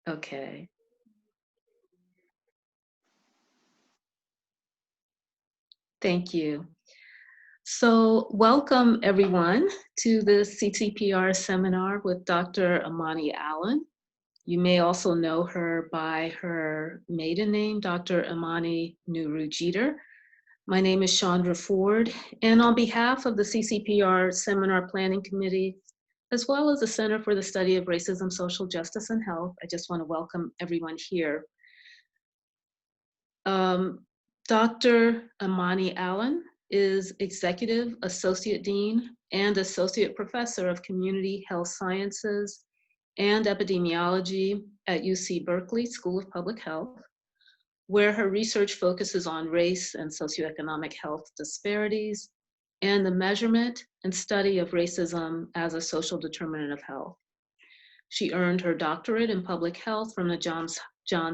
Okay. Thank you. So welcome everyone to the CTPR seminar with Dr. Amani Allen. You may also know her by her maiden name, Dr. Amani Nuru-Jeter. My name is Chandra Ford, and on behalf of the CCPR Seminar Planning Committee, as well as the Center for the Study of Racism, Social Justice, and Health, I just want to welcome everyone here. Dr. Amani Allen is Executive Associate Dean and Associate Professor of Community Health Sciences and Epidemiology at UC Berkeley School of Public Health, where her research focuses on race and socioeconomic health disparities and the measurement and study of racism as a social determinant of health. She earned her doctorate in public health from the Johns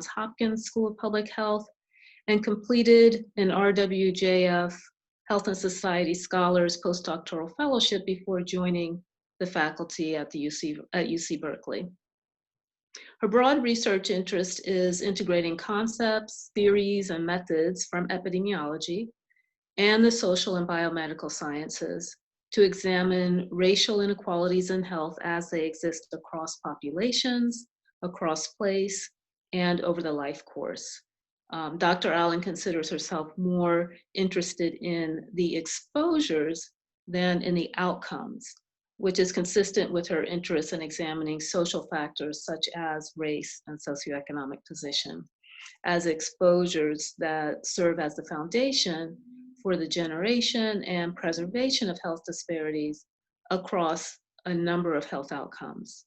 Hopkins School of Public Health and completed an RWJF Health and Society Scholars postdoctoral fellowship before joining the faculty at UC Berkeley. Her broad research interest is integrating concepts, theories, and methods from epidemiology and the social and biomedical sciences to examine racial inequalities in health as they exist across populations, across place, and over the life course. Dr. Allen considers herself more interested in the exposures than in the outcomes, which is consistent with her interest in examining social factors such as race and socioeconomic position as exposures that serve as the foundation for the generation and preservation of health disparities across a number of health outcomes.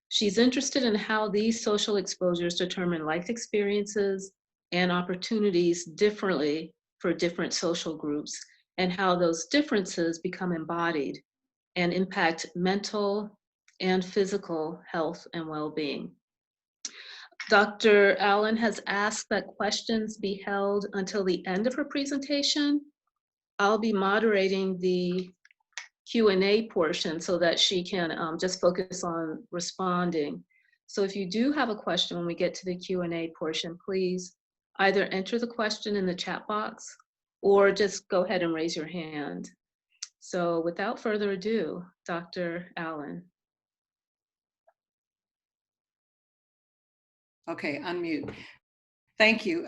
She's interested in how these social exposures determine life experiences and opportunities differently for different social groups, and how those differences become embodied and impact mental and physical health and well-being. Dr. Allen has asked that questions be held until the end of her presentation. I'll be moderating the Q&A portion so that she can just focus on responding. So if you do have a question when we get to the Q&A portion, please either enter the question in the chat box or just go ahead and raise your hand. So without further ado, Dr. Allen. Okay, unmute. Thank you,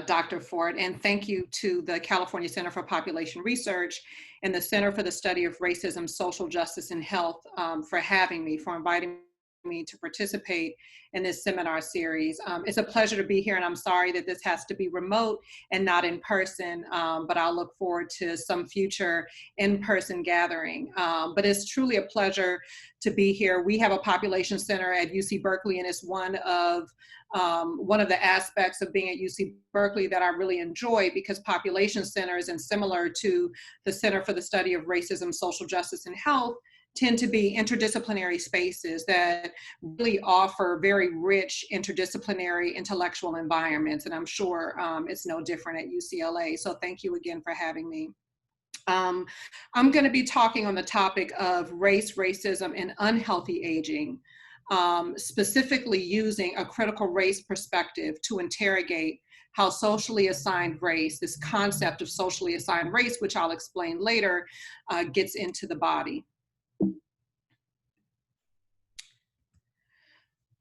Dr. Ford, and thank you to the California Center for Population Research and the Center for the Study of Racism, Social Justice, and Health for having me, for inviting me to participate in this seminar series. It's a pleasure to be here, and I'm sorry that this has to be remote and not in person, but I'll look forward to some future in-person gathering. But it's truly a pleasure to be here. We have a population center at UC Berkeley, and it's one of the aspects of being at UC Berkeley that I really enjoy, because population centers, and similar to the Center for the Study of Racism, Social Justice, and Health, tend to be interdisciplinary spaces that really offer very rich interdisciplinary intellectual environments. And I'm sure it's no different at UCLA. So thank you again for having me. I'm going to be talking on the topic of race, racism, and unhealthy aging, specifically using a critical race perspective to interrogate how socially assigned race, this concept of socially assigned race, which I'll explain later, gets into the body.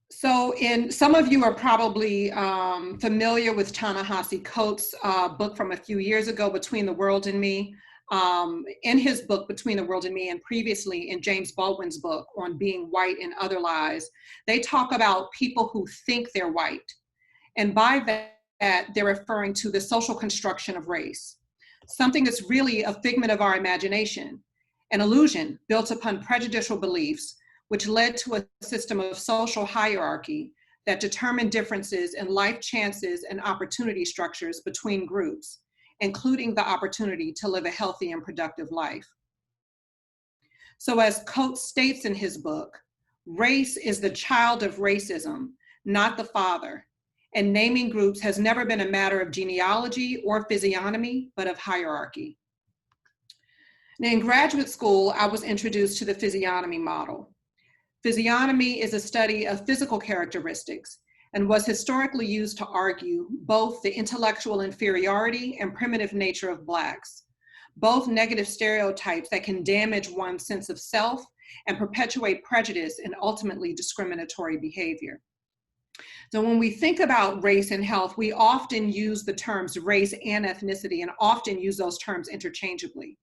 So some of you are probably familiar with Ta-Nehisi Coates' book from a few years ago, Between the World and Me. In his book, Between the World and Me, and previously in James Baldwin's book on Being White and Other Lies, they talk about people who think they're white. And by that, they're referring to the social construction of race, something that's really a figment of our imagination, an illusion built upon prejudicial beliefs, which led to a system of social hierarchy that determined differences in life chances and opportunity structures between groups, including the opportunity to live a healthy and productive life. So as Coates states in his book, race is the child of racism, not the father, and naming groups has never been a matter of genealogy or physiognomy, but of hierarchy. Now, in graduate school, I was introduced to the physiognomy model. Physiognomy is a study of physical characteristics, and was historically used to argue both the intellectual inferiority and primitive nature of Blacks, both negative stereotypes that can damage one's sense of self and perpetuate prejudice and ultimately discriminatory behavior. So when we think about race and health, we often use the terms race and ethnicity and often use those terms interchangeably.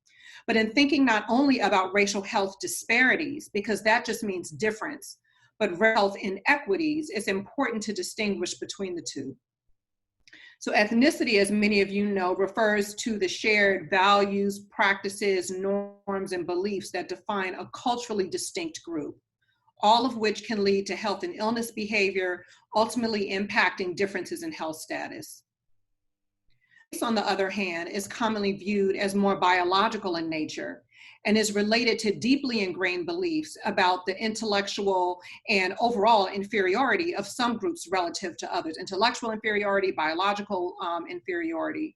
But in thinking not only about racial health disparities, because that just means difference, but health inequities, it's important to distinguish between the two. So ethnicity, as many of you know, refers to the shared values, practices, norms, and beliefs that define a culturally distinct group, all of which can lead to health and illness behavior, ultimately impacting differences in health status. Race, on the other hand, is commonly viewed as more biological in nature and is related to deeply ingrained beliefs about the intellectual and overall inferiority of some groups relative to others, intellectual inferiority, biological inferiority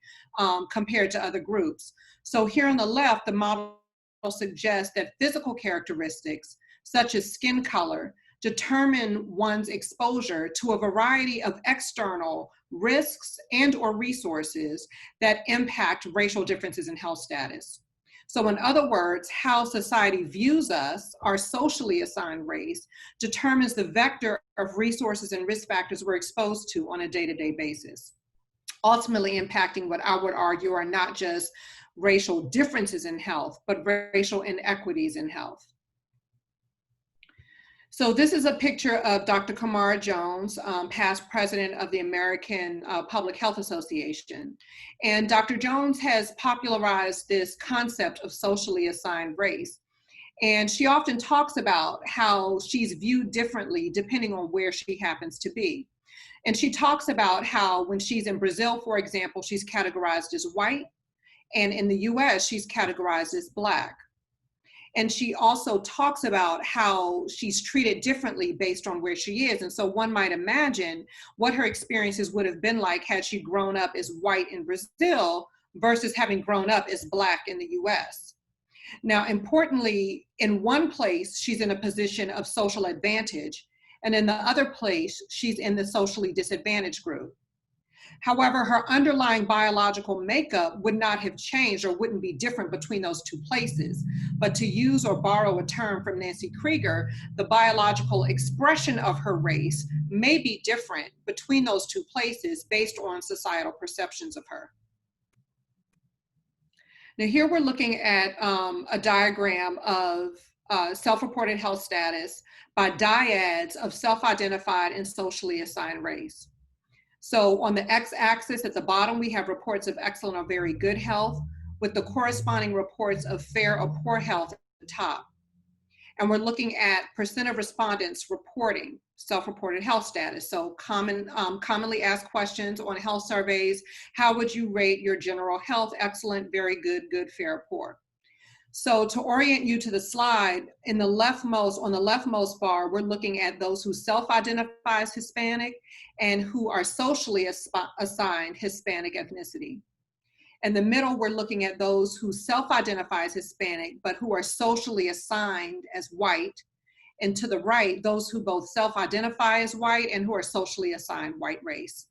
compared to other groups. So here on the left, the model suggests that physical characteristics such as skin color determine one's exposure to a variety of external risks and or resources that impact racial differences in health status. So in other words, how society views us, our socially assigned race, determines the vector of resources and risk factors we're exposed to on a day-to-day basis, ultimately impacting what I would argue are not just racial differences in health, but racial inequities in health. So this is a picture of Dr. Kamara Jones, past president of the American Public Health Association. And Dr. Jones has popularized this concept of socially assigned race. And she often talks about how she's viewed differently depending on where she happens to be. And she talks about how when she's in Brazil, for example, she's categorized as white, and in the US, she's categorized as Black. And she also talks about how she's treated differently based on where she is. And so one might imagine what her experiences would have been like had she grown up as white in Brazil versus having grown up as Black in the US. Now, importantly, in one place, she's in a position of social advantage, and in the other place, she's in the socially disadvantaged group. However, her underlying biological makeup would not have changed or wouldn't be different between those two places. But to use or borrow a term from Nancy Krieger, the biological expression of her race may be different between those two places based on societal perceptions of her. Now here we're looking at a diagram of self-reported health status by dyads of self-identified and socially assigned race. So on the x-axis at the bottom, we have reports of excellent or very good health with the corresponding reports of fair or poor health at the top. And we're looking at percent of respondents reporting self-reported health status. So commonly asked questions on health surveys: how would you rate your general health? Excellent, very good, good, fair, poor. So to orient you to the slide, on the leftmost bar, we're looking at those who self-identify as Hispanic and who are socially assigned Hispanic ethnicity. In the middle, we're looking at those who self-identify as Hispanic, but who are socially assigned as white. And to the right, those who both self-identify as white and who are socially assigned white race.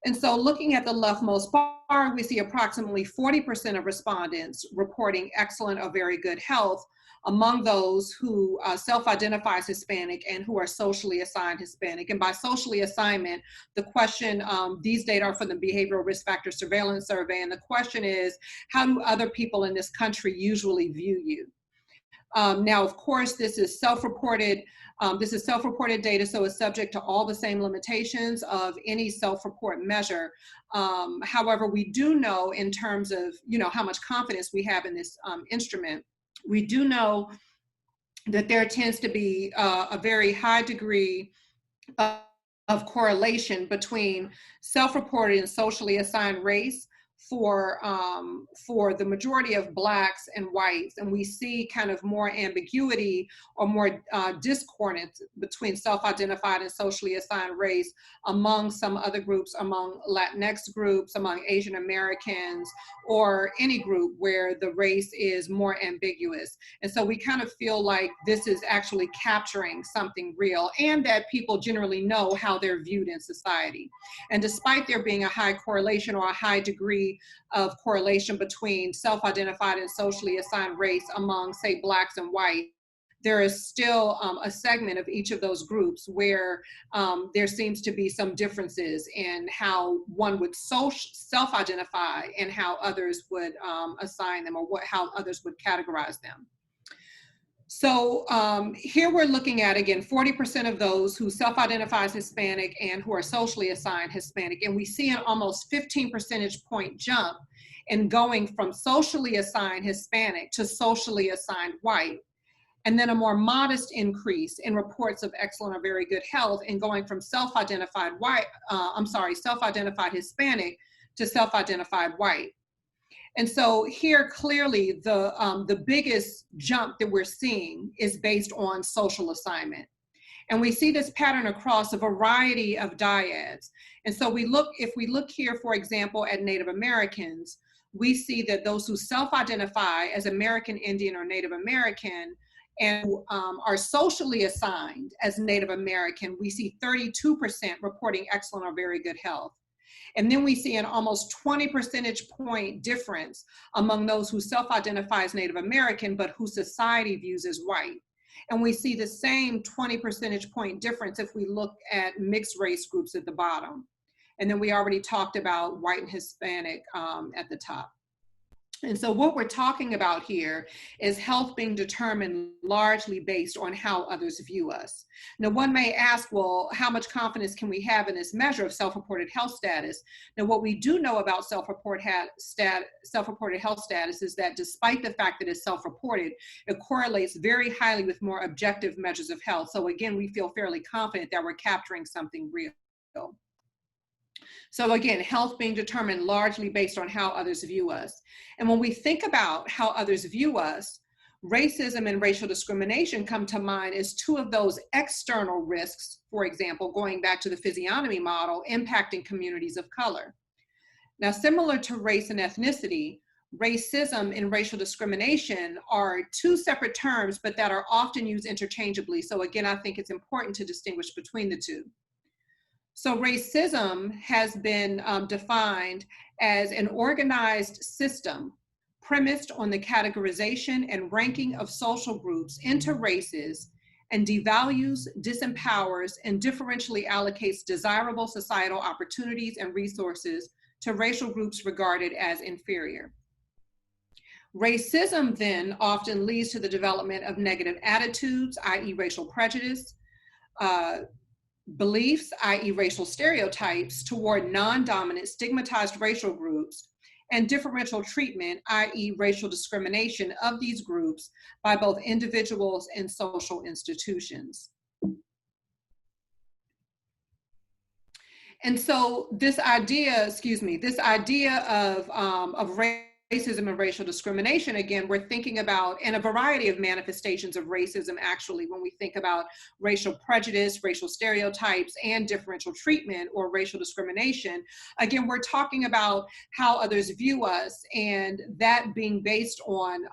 And so looking at the leftmost bar, we see approximately 40% of respondents reporting excellent or very good health among those who self-identify as Hispanic and who are socially assigned Hispanic. And by socially assignment, the question, these data are from the Behavioral Risk Factor Surveillance Survey, and the question is, how do other people in this country usually view you? Now, of course, this is self-reported data, so it's subject to all the same limitations of any self-report measure. However, we do know in terms of how much confidence we have in this instrument, we do know that there tends to be a very high degree of correlation between self-reported and socially assigned race for the majority of Blacks and whites, and we see kind of more ambiguity or more discordance between self-identified and socially assigned race among some other groups, among Latinx groups, among Asian Americans, or any group where the race is more ambiguous. And so we kind of feel like this is actually capturing something real, and that people generally know how they're viewed in society. And despite there being a high correlation or a high degree of correlation between self-identified and socially assigned race among, say, Blacks and whites, there is still a segment of each of those groups where there seems to be some differences in how one would self-identify and how others would assign them, or how others would categorize them. So here we're looking at, again, 40% of those who self-identify as Hispanic and who are socially assigned Hispanic. And we see an almost 15 percentage point jump in going from socially assigned Hispanic to socially assigned white. And then a more modest increase in reports of excellent or very good health in going from self-identified self-identified Hispanic to self-identified white. And so here, clearly, the biggest jump that we're seeing is based on social assignment. And we see this pattern across a variety of dyads. And so if we look here, for example, at Native Americans, we see that those who self-identify as American Indian or Native American and are socially assigned as Native American, we see 32% reporting excellent or very good health. And then we see an almost 20 percentage point difference among those who self-identify as Native American, but who society views as white. And we see the same 20 percentage point difference if we look at mixed race groups at the bottom. And then we already talked about white and Hispanic at the top. And so what we're talking about here is health being determined largely based on how others view us. Now, one may ask, well, how much confidence can we have in this measure of self-reported health status? Now, what we do know about self-reported health status is that despite the fact that it's self-reported, it correlates very highly with more objective measures of health. So again, we feel fairly confident that we're capturing something real. So again, health being determined largely based on how others view us. And when we think about how others view us, racism and racial discrimination come to mind as two of those external risks, for example, going back to the physiognomy model, impacting communities of color. Now, similar to race and ethnicity, racism and racial discrimination are two separate terms, but that are often used interchangeably. So again, I think it's important to distinguish between the two. So racism has been defined as an organized system premised on the categorization and ranking of social groups into races, and devalues, disempowers, and differentially allocates desirable societal opportunities and resources to racial groups regarded as inferior. Racism then often leads to the development of negative attitudes, i.e. racial prejudice, beliefs, i.e. racial stereotypes, toward non-dominant stigmatized racial groups, and differential treatment, i.e. racial discrimination of these groups by both individuals and social institutions. And so this idea of racism and racial discrimination, again, we're thinking about in a variety of manifestations of racism, actually, when we think about racial prejudice, racial stereotypes, and differential treatment or racial discrimination. Again, we're talking about how others view us, and that being based on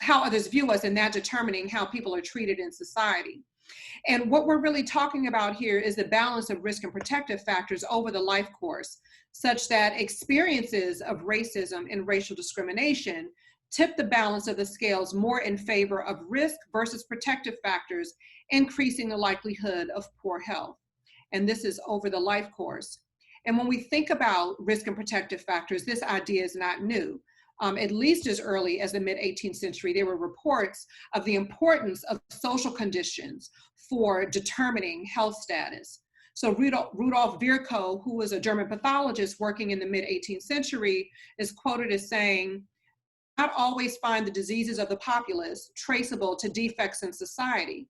how others view us, and that determining how people are treated in society. And what we're really talking about here is the balance of risk and protective factors over the life course, such that experiences of racism and racial discrimination tip the balance of the scales more in favor of risk versus protective factors, increasing the likelihood of poor health. And this is over the life course. And when we think about risk and protective factors, this idea is not new. At least as early as the mid-18th century, there were reports of the importance of social conditions for determining health status. So Rudolf Virchow, who was a German pathologist working in the mid-18th century, is quoted as saying, "Not always find the diseases of the populace traceable to defects in society.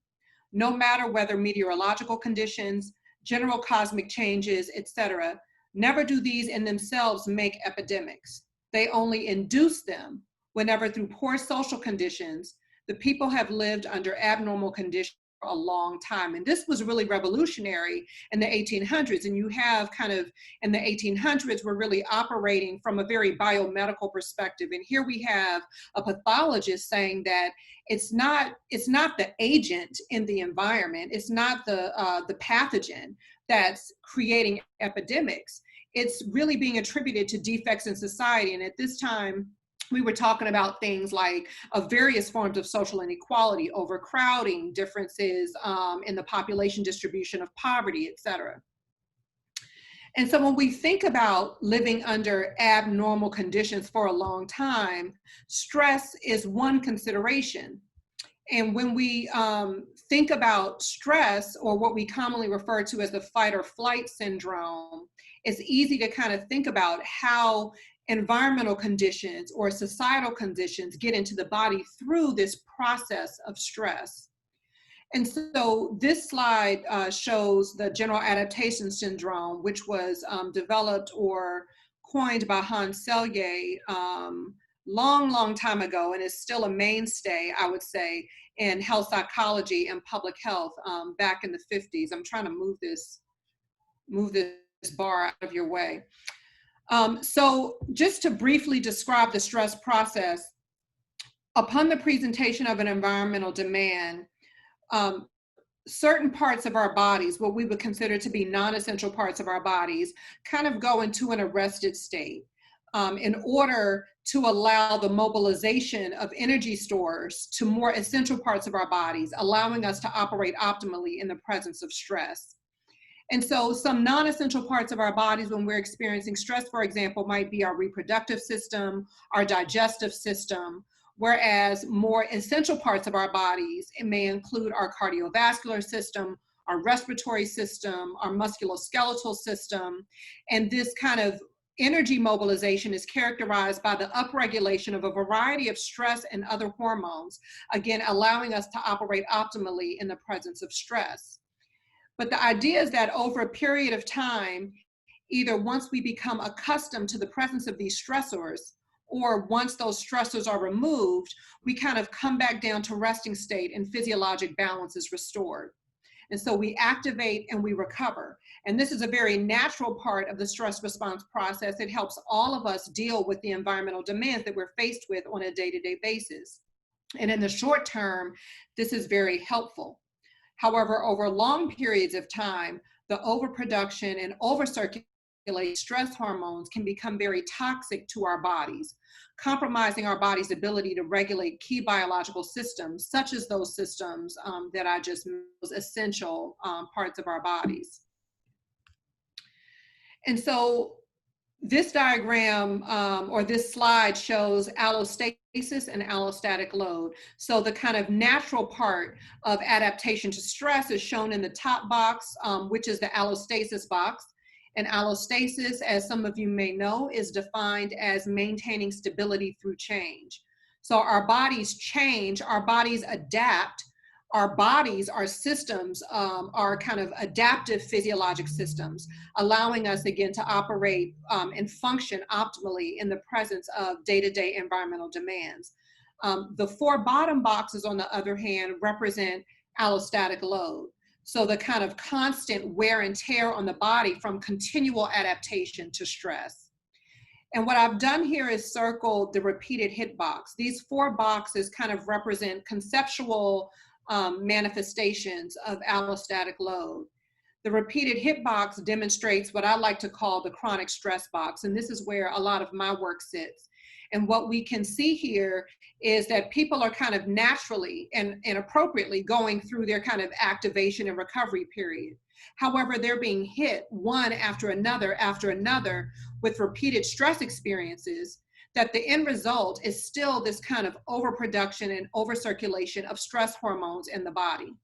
No matter whether meteorological conditions, general cosmic changes, etc., never do these in themselves make epidemics. They only induce them whenever through poor social conditions, the people have lived under abnormal conditions for a long time. And this was really revolutionary in the 1800s. And you have kind of in the 1800s, we're really operating from a very biomedical perspective. And here we have a pathologist saying that it's not the agent in the environment, it's not the pathogen that's creating epidemics. It's really being attributed to defects in society. And at this time, we were talking about things like various forms of social inequality, overcrowding, differences in the population distribution of poverty, et cetera. And so when we think about living under abnormal conditions for a long time, stress is one consideration. And when we think about stress, or what we commonly refer to as the fight or flight syndrome, it's easy to kind of think about how environmental conditions or societal conditions get into the body through this process of stress. And so this slide shows the general adaptation syndrome, which was developed or coined by Hans Selye long time ago, and is still a mainstay, I would say, in health psychology and public health back in the 50s. I'm trying to move this bar out of your way. So just to briefly describe the stress process, upon the presentation of an environmental demand, certain parts of our bodies, what we would consider to be non-essential parts of our bodies, kind of go into an arrested state in order to allow the mobilization of energy stores to more essential parts of our bodies, allowing us to operate optimally in the presence of stress. And so some non-essential parts of our bodies when we're experiencing stress, for example, might be our reproductive system, our digestive system, whereas more essential parts of our bodies, it may include our cardiovascular system, our respiratory system, our musculoskeletal system. And this kind of energy mobilization is characterized by the upregulation of a variety of stress and other hormones, again, allowing us to operate optimally in the presence of stress. But the idea is that over a period of time, either once we become accustomed to the presence of these stressors, or once those stressors are removed, we kind of come back down to resting state and physiologic balance is restored. And so we activate and we recover. And this is a very natural part of the stress response process. It helps all of us deal with the environmental demands that we're faced with on a day-to-day basis. And in the short term, this is very helpful. However, over long periods of time, the overproduction and overcirculated stress hormones can become very toxic to our bodies, compromising our body's ability to regulate key biological systems, such as those systems that I just mentioned, those essential parts of our bodies. And so this diagram or this slide shows allostasis and allostatic load. So the kind of natural part of adaptation to stress is shown in the top box, which is the allostasis box. And allostasis, as some of you may know, is defined as maintaining stability through change. So our bodies change, our bodies adapt. Our bodies, our systems are kind of adaptive physiologic systems, allowing us again to operate and function optimally in the presence of day-to-day environmental demands. The four bottom boxes, on the other hand, represent allostatic load. So the kind of constant wear and tear on the body from continual adaptation to stress. And what I've done here is circle the repeated hit box. These four boxes kind of represent conceptual manifestations of allostatic load. The repeated hit box demonstrates what I like to call the chronic stress box, and this is where a lot of my work sits. And what we can see here is that people are kind of naturally and appropriately going through their kind of activation and recovery period. However, they're being hit one after another with repeated stress experiences, that the end result is still this kind of overproduction and overcirculation of stress hormones in the body.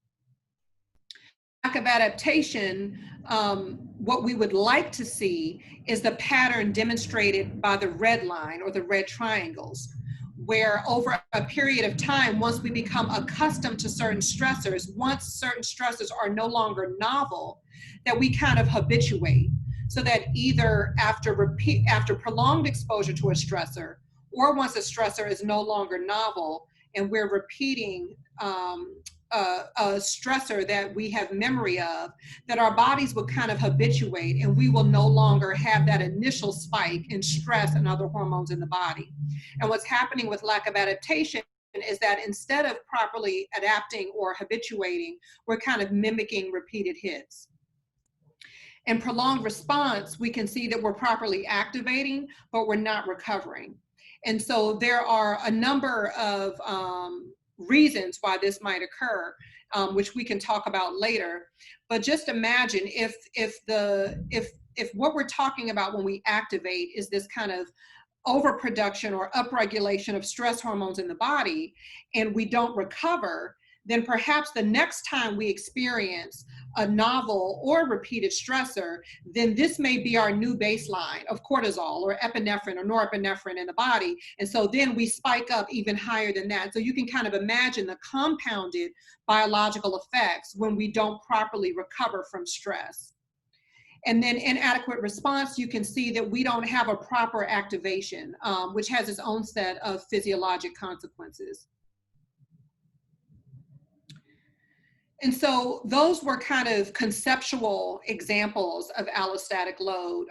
Lack of adaptation, what we would like to see is the pattern demonstrated by the red line or the red triangles, where over a period of time, once we become accustomed to certain stressors, once certain stressors are no longer novel, that we kind of habituate. so that either after prolonged exposure to a stressor, or once a stressor is no longer novel and we're repeating a stressor that we have memory of, that our bodies will kind of habituate and we will no longer have that initial spike in stress and other hormones in the body. And what's happening with lack of adaptation is that instead of properly adapting or habituating, we're kind of mimicking repeated hits. In prolonged response, we can see that we're properly activating, but we're not recovering. And so there are a number of reasons why this might occur, which we can talk about later. But just imagine if what we're talking about when we activate is this kind of overproduction or upregulation of stress hormones in the body, and we don't recover, then perhaps the next time we experience a novel or repeated stressor, then this may be our new baseline of cortisol or epinephrine or norepinephrine in the body. And so then we spike up even higher than that. So you can kind of imagine the compounded biological effects when we don't properly recover from stress. And then inadequate response, you can see that we don't have a proper activation, which has its own set of physiologic consequences. And so those were kind of conceptual examples of allostatic load,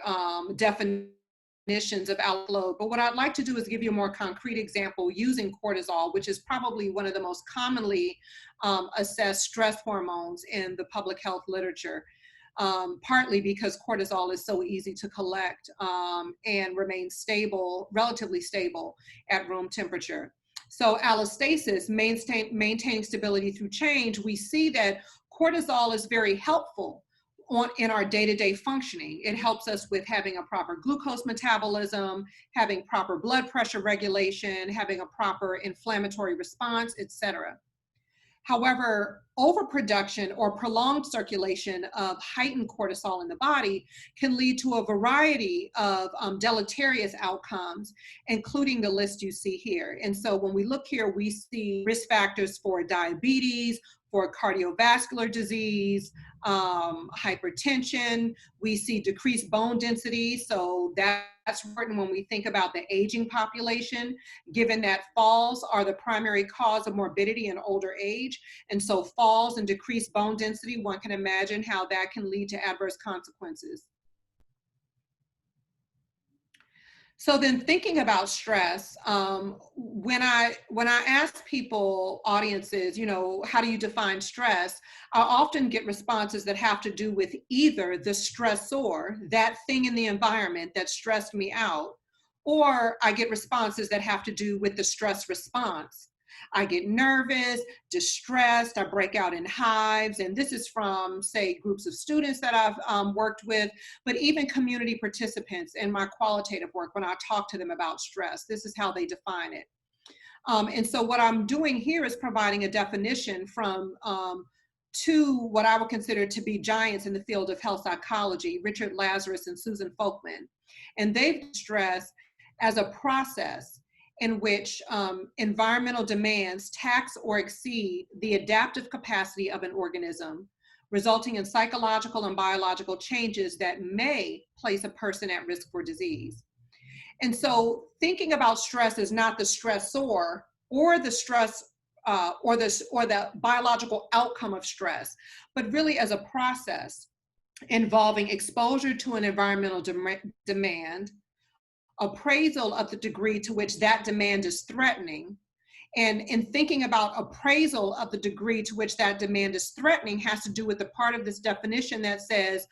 definitions of allostatic load. But what I'd like to do is give you a more concrete example using cortisol, which is probably one of the most commonly assessed stress hormones in the public health literature. Partly because cortisol is so easy to collect and remains stable, relatively stable at room temperature. So allostasis, maintaining stability through change, we see that cortisol is very helpful in our day-to-day functioning. It helps us with having a proper glucose metabolism, having proper blood pressure regulation, having a proper inflammatory response, etc. However, overproduction or prolonged circulation of heightened cortisol in the body can lead to a variety of deleterious outcomes, including the list you see here. And so when we look here, we see risk factors for diabetes, for cardiovascular disease, hypertension. We see decreased bone density. So that's important when we think about the aging population, given that falls are the primary cause of morbidity in older age. And so falls and decreased bone density, one can imagine how that can lead to adverse consequences. So then thinking about stress, when I ask people, audiences, you know, how do you define stress? I often get responses that have to do with either the stressor, that thing in the environment that stressed me out, or I get responses that have to do with the stress response. I get nervous, distressed, I break out in hives, and this is from, say, groups of students that I've worked with, but even community participants in my qualitative work when I talk to them about stress. This is how they define it. And so what I'm doing here is providing a definition from two what I would consider to be giants in the field of health psychology, Richard Lazarus and Susan Folkman. And they've stressed as a process in which environmental demands tax or exceed the adaptive capacity of an organism, resulting in psychological and biological changes that may place a person at risk for disease. And so thinking about stress as not the stressor or the stress or the biological outcome of stress, but really as a process involving exposure to an environmental demand, appraisal of the degree to which that demand is threatening, and in thinking about appraisal of the degree to which that demand is threatening has to do with the part of this definition that says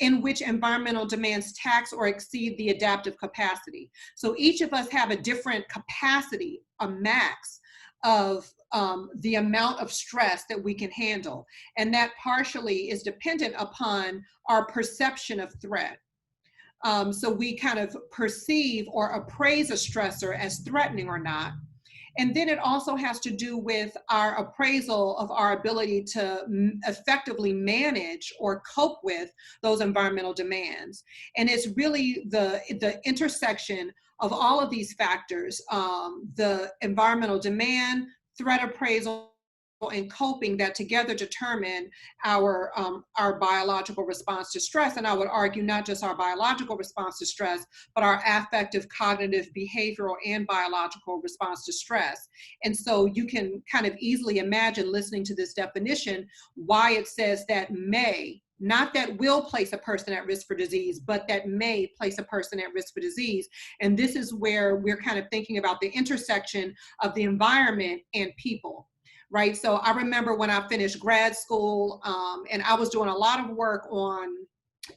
in which environmental demands tax or exceed the adaptive capacity. So each of us have a different capacity, a max of the amount of stress that we can handle. And that partially is dependent upon our perception of threat. So we kind of perceive or appraise a stressor as threatening or not. And then it also has to do with our appraisal of our ability to effectively manage or cope with those environmental demands. And it's really the intersection of all of these factors, the environmental demand, threat appraisal, and coping that together determine our biological response to stress. And I would argue not just our biological response to stress, but our affective, cognitive, behavioral, and biological response to stress. And so you can kind of easily imagine, listening to this definition, why it says that may, not that will place a person at risk for disease, but that may place a person at risk for disease. And this is where we're kind of thinking about the intersection of the environment and people, right? So I remember when I finished grad school, and I was doing a lot of work on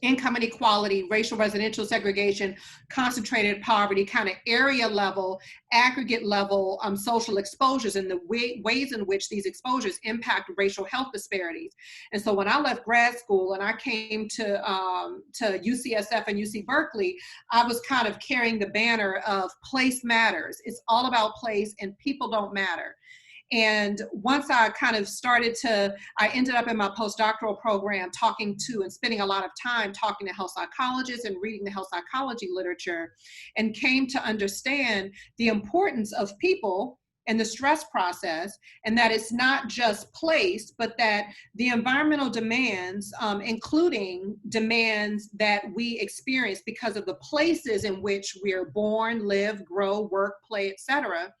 income inequality, racial residential segregation, concentrated poverty, kind of area level, aggregate level social exposures, and the ways in which these exposures impact racial health disparities. And so when I left grad school and I came to UCSF and UC Berkeley, I was kind of carrying the banner of place matters. It's all about place and people don't matter. And once I kind of I ended up in my postdoctoral program talking to and spending a lot of time talking to health psychologists and reading the health psychology literature, and came to understand the importance of people and the stress process, and that it's not just place, but that the environmental demands, including demands that we experience because of the places in which we are born, live, grow, work, play, etc.,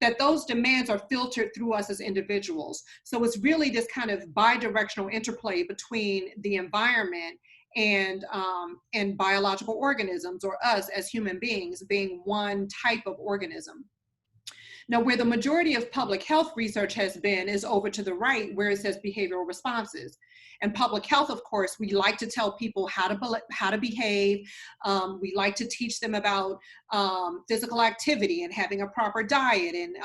that those demands are filtered through us as individuals. So it's really this kind of bidirectional interplay between the environment and biological organisms, or us as human beings being one type of organism. Now, where the majority of public health research has been is over to the right, where it says behavioral responses. And public health, of course, we like to tell people how to behave. We like to teach them about physical activity and having a proper diet and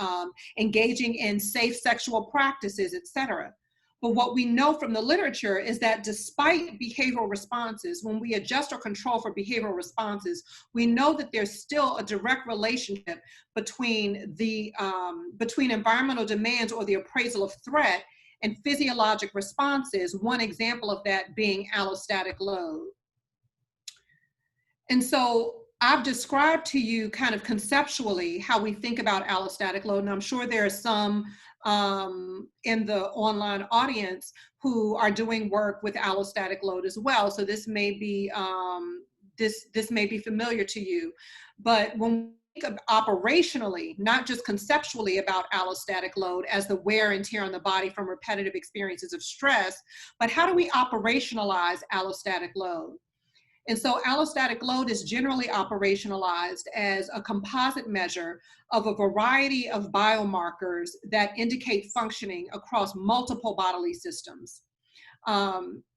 engaging in safe sexual practices, etc. But what we know from the literature is that despite behavioral responses, when we adjust or control for behavioral responses, we know that there's still a direct relationship between between environmental demands or the appraisal of threat and physiologic responses, one example of that being allostatic load. And so I've described to you kind of conceptually how we think about allostatic load, and I'm sure there are some in the online audience who are doing work with allostatic load as well. So this may be this may be familiar to you. But when we think of operationally, not just conceptually, about allostatic load as the wear and tear on the body from repetitive experiences of stress, but how do we operationalize allostatic load? And so allostatic load is generally operationalized as a composite measure of a variety of biomarkers that indicate functioning across multiple bodily systems.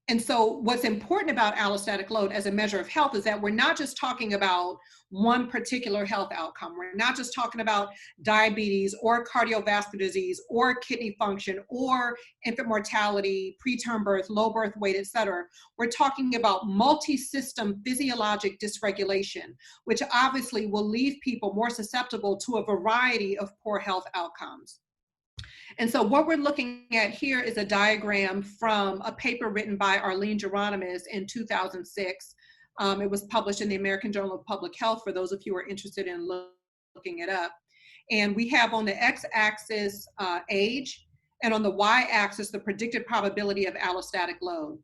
And so what's important about allostatic load as a measure of health is that we're not just talking about one particular health outcome. We're not just talking about diabetes or cardiovascular disease or kidney function or infant mortality, preterm birth, low birth weight, et cetera. We're talking about multi-system physiologic dysregulation, which obviously will leave people more susceptible to a variety of poor health outcomes. And so what we're looking at here is a diagram from a paper written by Arlene Geronimus in 2006. It was published in the American Journal of Public Health, for those of you who are interested in looking it up. And we have on the x-axis age, and on the y-axis the predicted probability of allostatic load.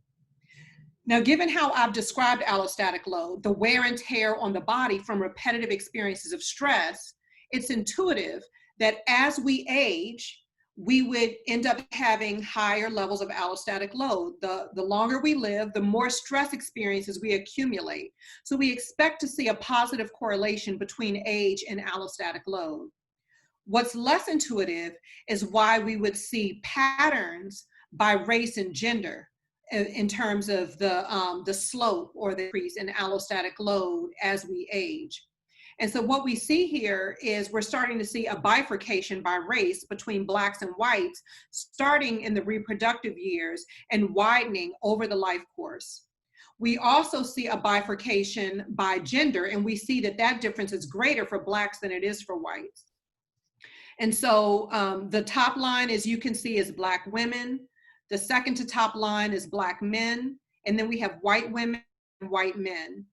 Now, given how I've described allostatic load, the wear and tear on the body from repetitive experiences of stress, it's intuitive that as we age, we would end up having higher levels of allostatic load. The longer we live, the more stress experiences we accumulate. So we expect to see a positive correlation between age and allostatic load. What's less intuitive is why we would see patterns by race and gender in terms of the slope or the increase in allostatic load as we age. And so what we see here is we're starting to see a bifurcation by race between Blacks and whites, starting in the reproductive years and widening over the life course. We also see a bifurcation by gender, and we see that that difference is greater for Blacks than it is for whites. And so the top line, as you can see, is Black women. The second to top line is Black men. And then we have white women and white men.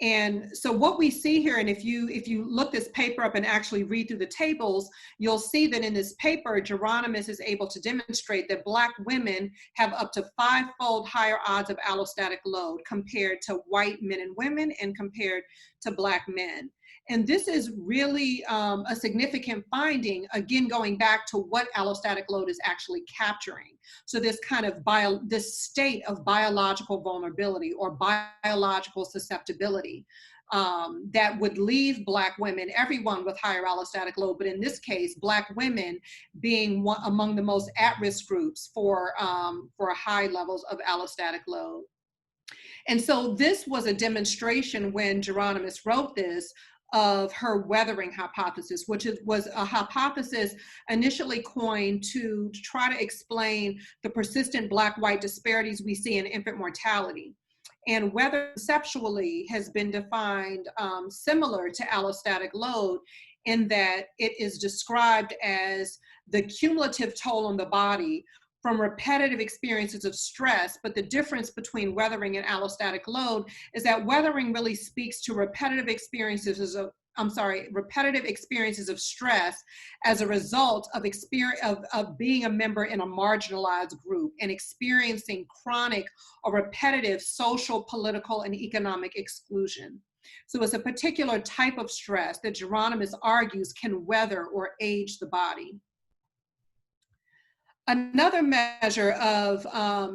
And so what we see here, and if you look this paper up and actually read through the tables, you'll see that in this paper, Geronimus is able to demonstrate that Black women have up to 5-fold higher odds of allostatic load compared to white men and women and compared to Black men. And this is really a significant finding, again, going back to what allostatic load is actually capturing. So this kind of this state of biological vulnerability or biological susceptibility that would leave Black women, everyone with higher allostatic load, but in this case, Black women being among the most at-risk groups for high levels of allostatic load. And so this was a demonstration when Geronimus wrote this of her weathering hypothesis, which was a hypothesis initially coined to try to explain the persistent Black-white disparities we see in infant mortality. And weather conceptually has been defined similar to allostatic load in that it is described as the cumulative toll on the body from repetitive experiences of stress. But the difference between weathering and allostatic load is that weathering really speaks to repetitive experiences of stress as a result of being a member in a marginalized group and experiencing chronic or repetitive social, political, and economic exclusion. So it's a particular type of stress that Geronimus argues can weather or age the body. Another measure of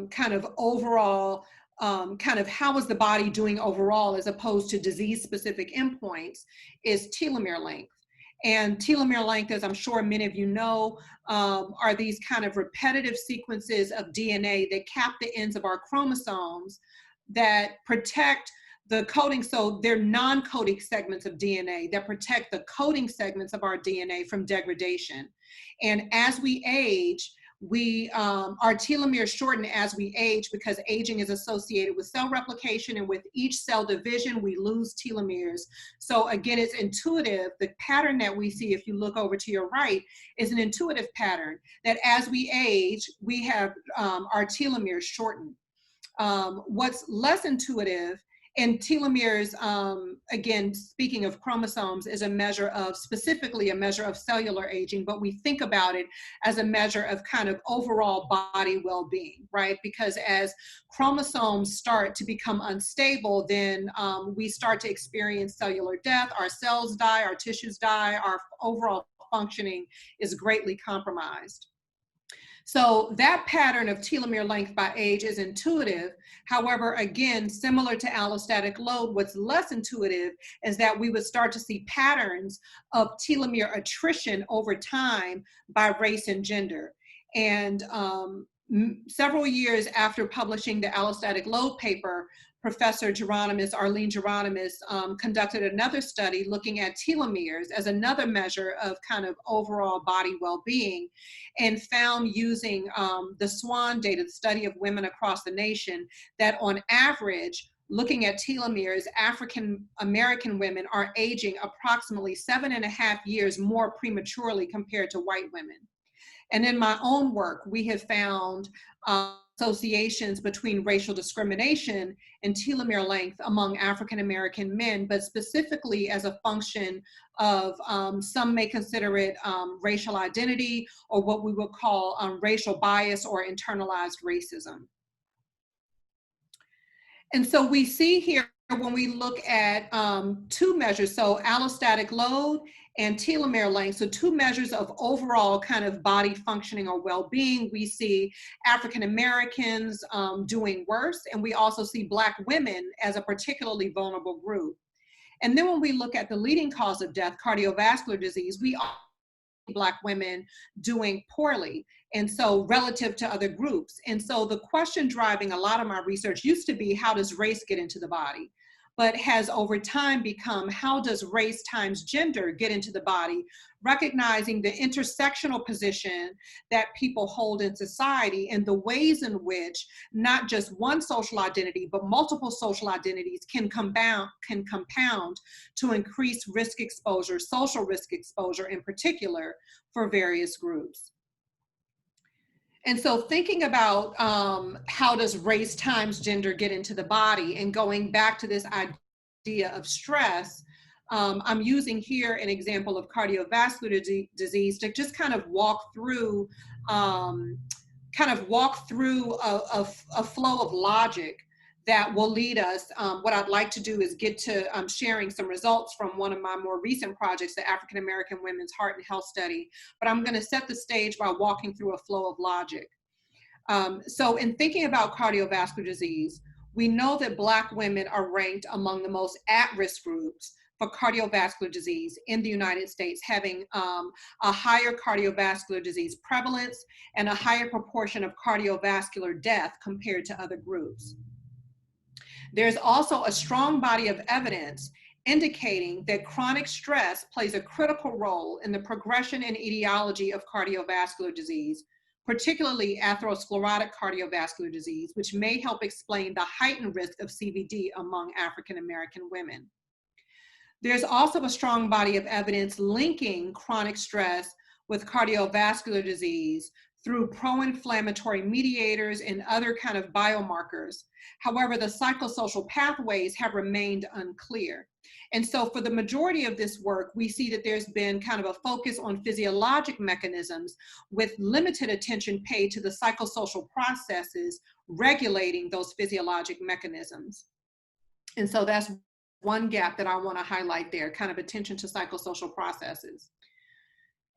kind of overall, kind of how is the body doing overall as opposed to disease-specific endpoints is telomere length. And telomere length, as I'm sure many of you know, are these kind of repetitive sequences of DNA that cap the ends of our chromosomes that protect the coding. So they're non-coding segments of DNA that protect the coding segments of our DNA from degradation. And as we age, our telomeres shorten as we age because aging is associated with cell replication, and with each cell division, we lose telomeres. So again, it's intuitive. The pattern that we see, if you look over to your right, is an intuitive pattern that as we age, we have our telomeres shorten. What's less intuitive, and telomeres, again, speaking of chromosomes, is specifically a measure of cellular aging, but we think about it as a measure of kind of overall body well-being, right? Because as chromosomes start to become unstable, then we start to experience cellular death, our cells die, our tissues die, our overall functioning is greatly compromised. So that pattern of telomere length by age is intuitive. However, again, similar to allostatic load, what's less intuitive is that we would start to see patterns of telomere attrition over time by race and gender. And several years after publishing the allostatic load paper, Professor Arlene Geronimus, conducted another study looking at telomeres as another measure of kind of overall body well-being, and found using the SWAN data, the study of women across the nation, that on average, looking at telomeres, African American women are aging approximately 7.5 years more prematurely compared to white women. And in my own work, we have found associations between racial discrimination and telomere length among African American men, but specifically as a function of, some may consider it racial identity, or what we would call racial bias or internalized racism. And so we see here, when we look at two measures, so allostatic load and telomere length, so two measures of overall kind of body functioning or well-being, we see African Americans doing worse, and we also see Black women as a particularly vulnerable group. And then when we look at the leading cause of death, cardiovascular disease, we also see Black women doing poorly, and so relative to other groups. And so the question driving a lot of my research used to be, how does race get into the body? But has over time become, how does race times gender get into the body, recognizing the intersectional position that people hold in society and the ways in which not just one social identity, but multiple social identities can compound to increase risk exposure, social risk exposure in particular, for various groups. And so thinking about how does race times gender get into the body, and going back to this idea idea of stress, I'm using here an example of cardiovascular disease to just kind of walk through a flow of logic that will lead us. What I'd like to do is get to sharing some results from one of my more recent projects, the African American Women's Heart and Health Study. But I'm going to set the stage by walking through a flow of logic. So in thinking about cardiovascular disease, we know that Black women are ranked among the most at-risk groups for cardiovascular disease in the United States, having a higher cardiovascular disease prevalence and a higher proportion of cardiovascular death compared to other groups. There's also a strong body of evidence indicating that chronic stress plays a critical role in the progression and etiology of cardiovascular disease, particularly atherosclerotic cardiovascular disease, which may help explain the heightened risk of CVD among African American women. There's also a strong body of evidence linking chronic stress with cardiovascular disease through pro-inflammatory mediators and other kind of biomarkers. However, the psychosocial pathways have remained unclear. And so for the majority of this work, we see that there's been kind of a focus on physiologic mechanisms with limited attention paid to the psychosocial processes regulating those physiologic mechanisms. And so that's one gap that I want to highlight there, kind of attention to psychosocial processes.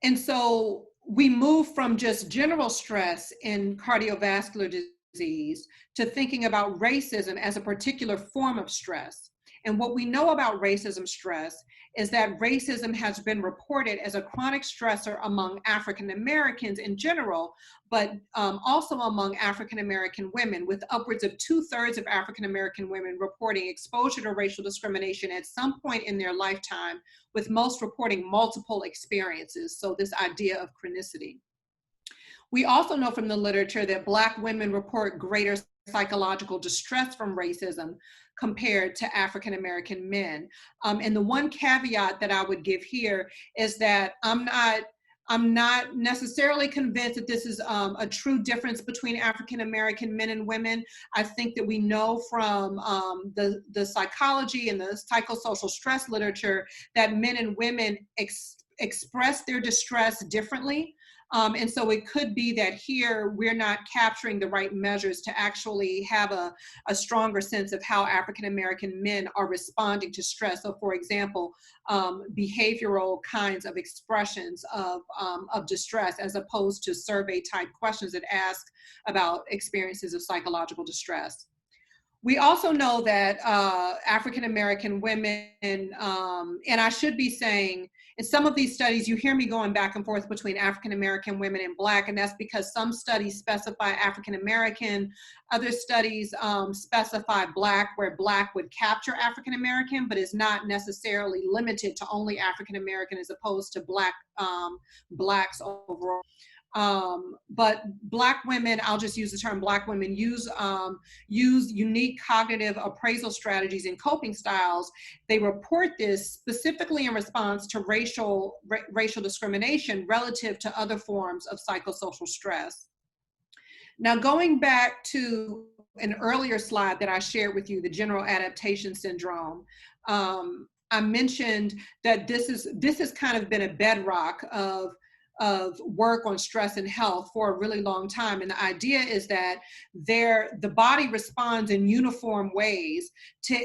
And so we move from just general stress in cardiovascular disease to thinking about racism as a particular form of stress. And what we know about racism stress is that racism has been reported as a chronic stressor among African Americans in general, but also among African American women, with upwards of 2/3 of African American women reporting exposure to racial discrimination at some point in their lifetime, with most reporting multiple experiences. So this idea of chronicity. We also know from the literature that Black women report greater psychological distress from racism compared to African American men. And the one caveat that I would give here is that I'm not necessarily convinced that this is a true difference between African American men and women. I think that we know from the psychology and the psychosocial stress literature that men and women express their distress differently. And so it could be that here we're not capturing the right measures to actually have a stronger sense of how African American men are responding to stress. So for example, behavioral kinds of expressions of distress, as opposed to survey type questions that ask about experiences of psychological distress. We also know that African American women, and I should be saying, in some of these studies, you hear me going back and forth between African American women and Black, and that's because some studies specify African American, other studies specify Black, where Black would capture African American, but is not necessarily limited to only African American as opposed to Blacks overall. But Black women, I'll just use the term Black women, use unique cognitive appraisal strategies and coping styles. They report this specifically in response to racial discrimination relative to other forms of psychosocial stress. Now, going back to an earlier slide that I shared with you, the general adaptation syndrome, I mentioned that this has kind of been a bedrock of work on stress and health for a really long time. And the idea is that the body responds in uniform ways to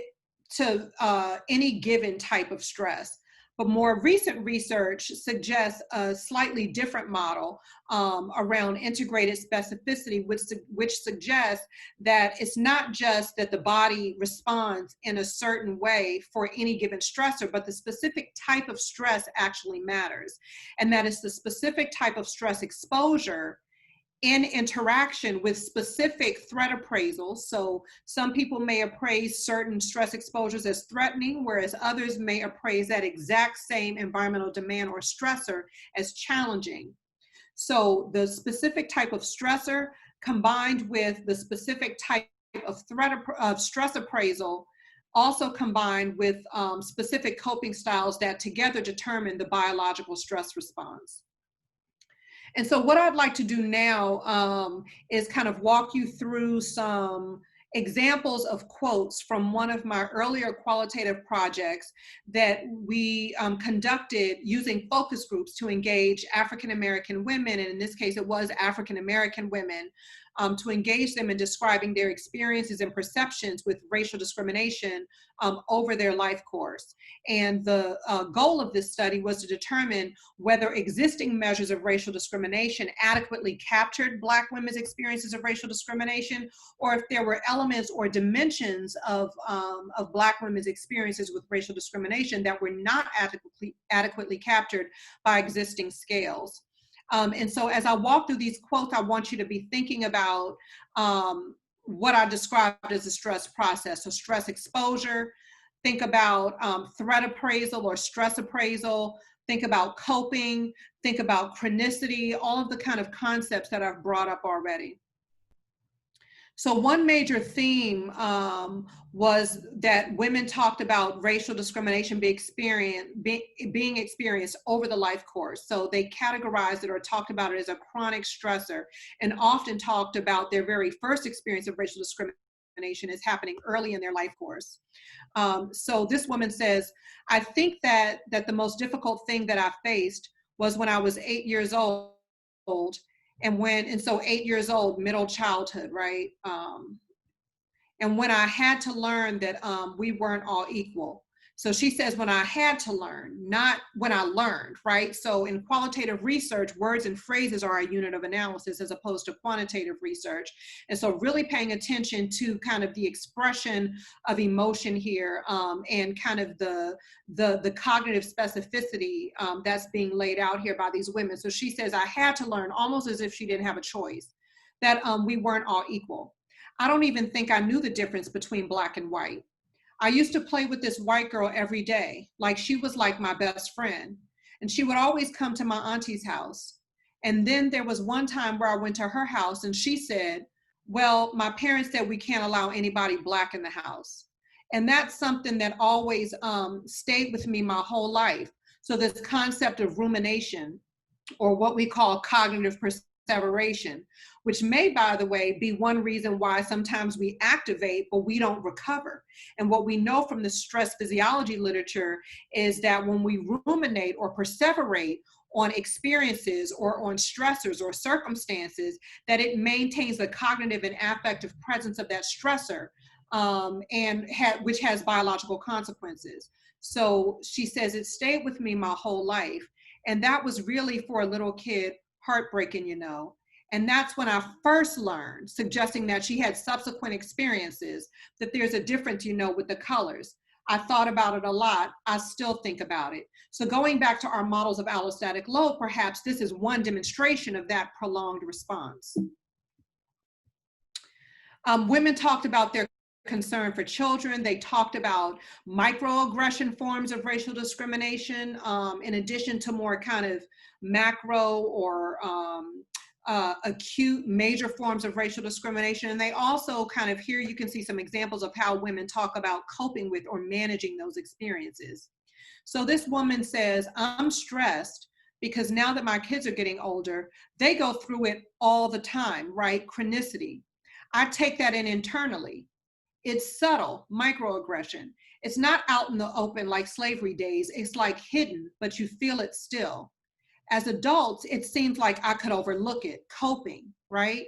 any given type of stress. But more recent research suggests a slightly different model around integrated specificity, which suggests that it's not just that the body responds in a certain way for any given stressor, but the specific type of stress actually matters. And that is the specific type of stress exposure in interaction with specific threat appraisals. So some people may appraise certain stress exposures as threatening, whereas others may appraise that exact same environmental demand or stressor as challenging. So the specific type of stressor combined with the specific type of stress appraisal, also combined with specific coping styles that together determine the biological stress response. And so what I'd like to do now is kind of walk you through some examples of quotes from one of my earlier qualitative projects that we conducted using focus groups to engage African American women, and in this case it was African American women, to engage them in describing their experiences and perceptions with racial discrimination over their life course. And the goal of this study was to determine whether existing measures of racial discrimination adequately captured Black women's experiences of racial discrimination, or if there were elements or dimensions of Black women's experiences with racial discrimination that were not adequately captured by existing scales. And so as I walk through these quotes, I want you to be thinking about what I described as a stress process. So stress exposure, think about threat appraisal or stress appraisal, think about coping, think about chronicity, all of the kind of concepts that I've brought up already. So one major theme was that women talked about racial discrimination being experienced over the life course. So they categorized it or talked about it as a chronic stressor, and often talked about their very first experience of racial discrimination as happening early in their life course. So this woman says, I think that the most difficult thing that I faced was when I was 8 years old. And so 8 years old, middle childhood, right? And when I had to learn that we weren't all equal. So she says, when I had to learn, not when I learned, right? So in qualitative research, words and phrases are a unit of analysis as opposed to quantitative research. And so really paying attention to kind of the expression of emotion here and kind of the cognitive specificity that's being laid out here by these women. So she says, I had to learn, almost as if she didn't have a choice, that we weren't all equal. I don't even think I knew the difference between Black and white. I used to play with this white girl every day, like she was like my best friend. And she would always come to my auntie's house. And then there was one time where I went to her house and she said, well, my parents said we can't allow anybody Black in the house. And that's something that always stayed with me my whole life. So this concept of rumination, or what we call cognitive perseveration, which may, by the way, be one reason why sometimes we activate, but we don't recover. And what we know from the stress physiology literature is that when we ruminate or perseverate on experiences or on stressors or circumstances, that it maintains the cognitive and affective presence of that stressor, which has biological consequences. So she says, it stayed with me my whole life. And that was really, for a little kid, heartbreaking, you know. And that's when I first learned, suggesting that she had subsequent experiences, that there's a difference, you know, with the colors. I thought about it a lot. I still think about it. So going back to our models of allostatic load, perhaps this is one demonstration of that prolonged response. Women talked about their concern for children. They talked about microaggression forms of racial discrimination, in addition to more kind of macro or acute major forms of racial discrimination. And they also kind of, here you can see some examples of how women talk about coping with or managing those experiences. So this woman says, I'm stressed because now that my kids are getting older, they go through it all the time, right? Chronicity. I take that in internally. It's subtle, microaggression. It's not out in the open like slavery days. It's like hidden, but you feel it still. As adults, it seems like I could overlook it, coping, right?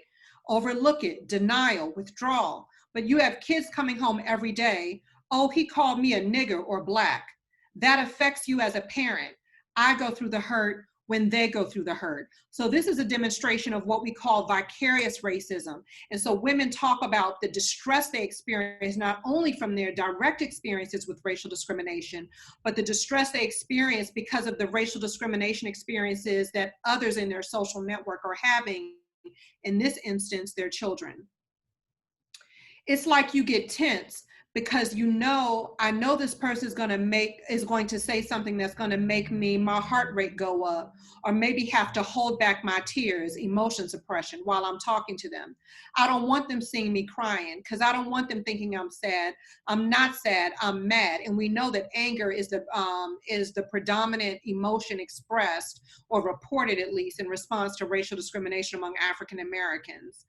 Overlook it, denial, withdrawal. But you have kids coming home every day. Oh, he called me a nigger or Black. That affects you as a parent. I go through the hurt when they go through the hurt. So this is a demonstration of what we call vicarious racism. And so women talk about the distress they experience, not only from their direct experiences with racial discrimination, but the distress they experience because of the racial discrimination experiences that others in their social network are having, in this instance, their children. It's like you get tense because I know this person is going to say something that's going to make my heart rate go up, or maybe have to hold back my tears, emotion suppression, while I'm talking to them. I don't want them seeing me crying because I don't want them thinking I'm sad. I'm not sad, I'm mad. And we know that anger is the predominant emotion expressed, or reported at least, in response to racial discrimination among African Americans.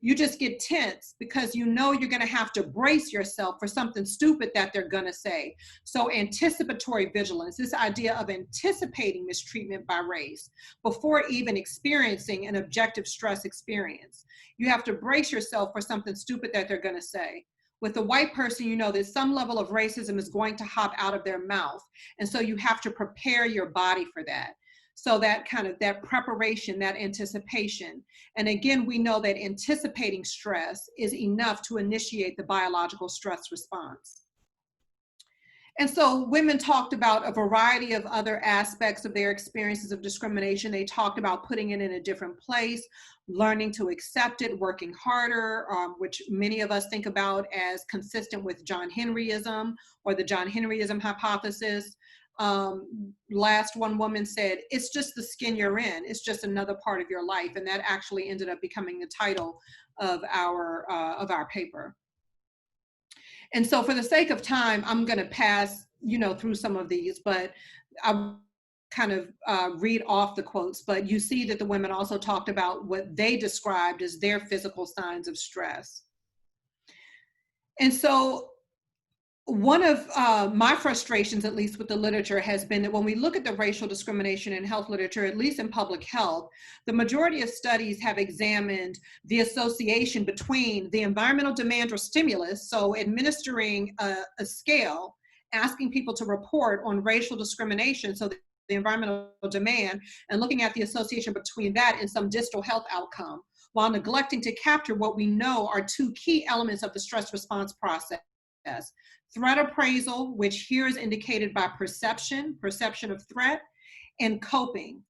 you just get tense because you know you're going to have to brace yourself for something stupid that they're going to say. So anticipatory vigilance, this idea of anticipating mistreatment by race before even experiencing an objective stress experience. You have to brace yourself for something stupid that they're going to say. With a white person, you know that some level of racism is going to hop out of their mouth. And so you have to prepare your body for that. So that kind of, that preparation, that anticipation. And again, we know that anticipating stress is enough to initiate the biological stress response. And so women talked about a variety of other aspects of their experiences of discrimination. They talked about putting it in a different place, learning to accept it, working harder, which many of us think about as consistent with John Henryism or the John Henryism hypothesis. Last one woman said, it's just the skin you're in. It's just another part of your life. And that actually ended up becoming the title of our paper. And so for the sake of time, I'm going to pass, through some of these, but I'll kind of read off the quotes. But you see that the women also talked about what they described as their physical signs of stress. And so one of my frustrations, at least with the literature, has been that when we look at the racial discrimination in health literature, at least in public health, the majority of studies have examined the association between the environmental demand or stimulus, so administering a scale, asking people to report on racial discrimination, so the environmental demand, and looking at the association between that and some distal health outcome, while neglecting to capture what we know are two key elements of the stress response process. Threat appraisal, which here is indicated by perception of threat, and coping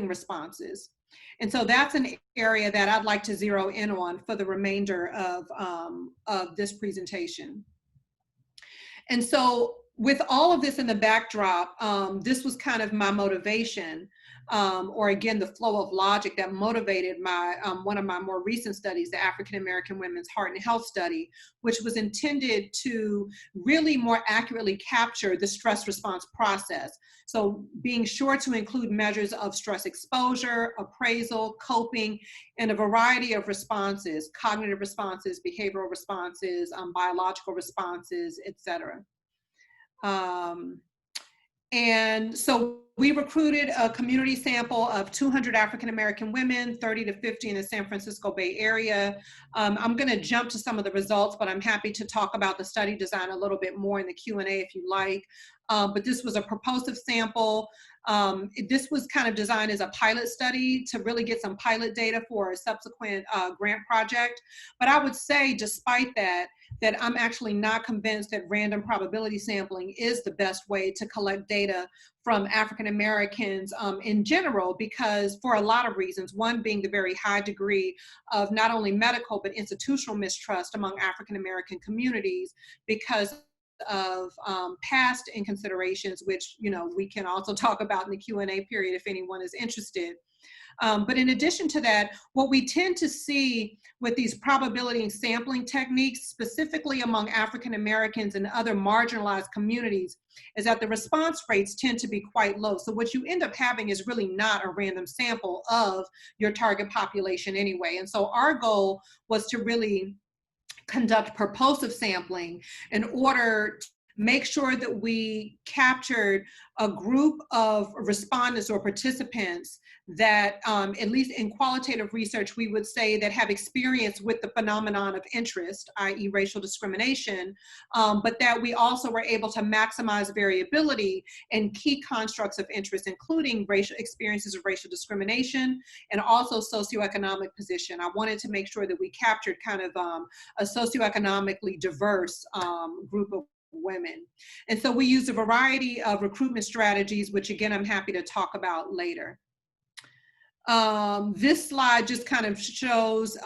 responses. And so that's an area that I'd like to zero in on for the remainder of this presentation. And so with all of this in the backdrop, this was kind of my motivation, or again, the flow of logic that motivated my one of my more recent studies, the African American Women's Heart and Health Study, which was intended to really more accurately capture the stress response process. So being sure to include measures of stress exposure, appraisal, coping, and a variety of responses, cognitive responses, behavioral responses, biological responses, et cetera. And so we recruited a community sample of 200 African-American women, 30 to 50 in the San Francisco Bay Area. I'm going to jump to some of the results, but I'm happy to talk about the study design a little bit more in the Q&A if you like. But this was a propulsive sample. This was kind of designed as a pilot study to really get some pilot data for a subsequent grant project. But I would say, despite that I'm actually not convinced that random probability sampling is the best way to collect data from African Americans in general, because for a lot of reasons, one being the very high degree of not only medical but institutional mistrust among African American communities because of past inconsiderations, which we can also talk about in the Q&A period if anyone is interested. But in addition to that, what we tend to see with these probability and sampling techniques, specifically among African Americans and other marginalized communities, is that the response rates tend to be quite low. So what you end up having is really not a random sample of your target population anyway. And so our goal was to really conduct propulsive sampling in order to make sure that we captured a group of respondents or participants that, at least in qualitative research, we would say that have experience with the phenomenon of interest, i.e. racial discrimination, but that we also were able to maximize variability in key constructs of interest, including racial experiences of racial discrimination and also socioeconomic position. I wanted to make sure that we captured kind of a socioeconomically diverse group of women. And so we used a variety of recruitment strategies, which again, I'm happy to talk about later. This slide just kind of shows,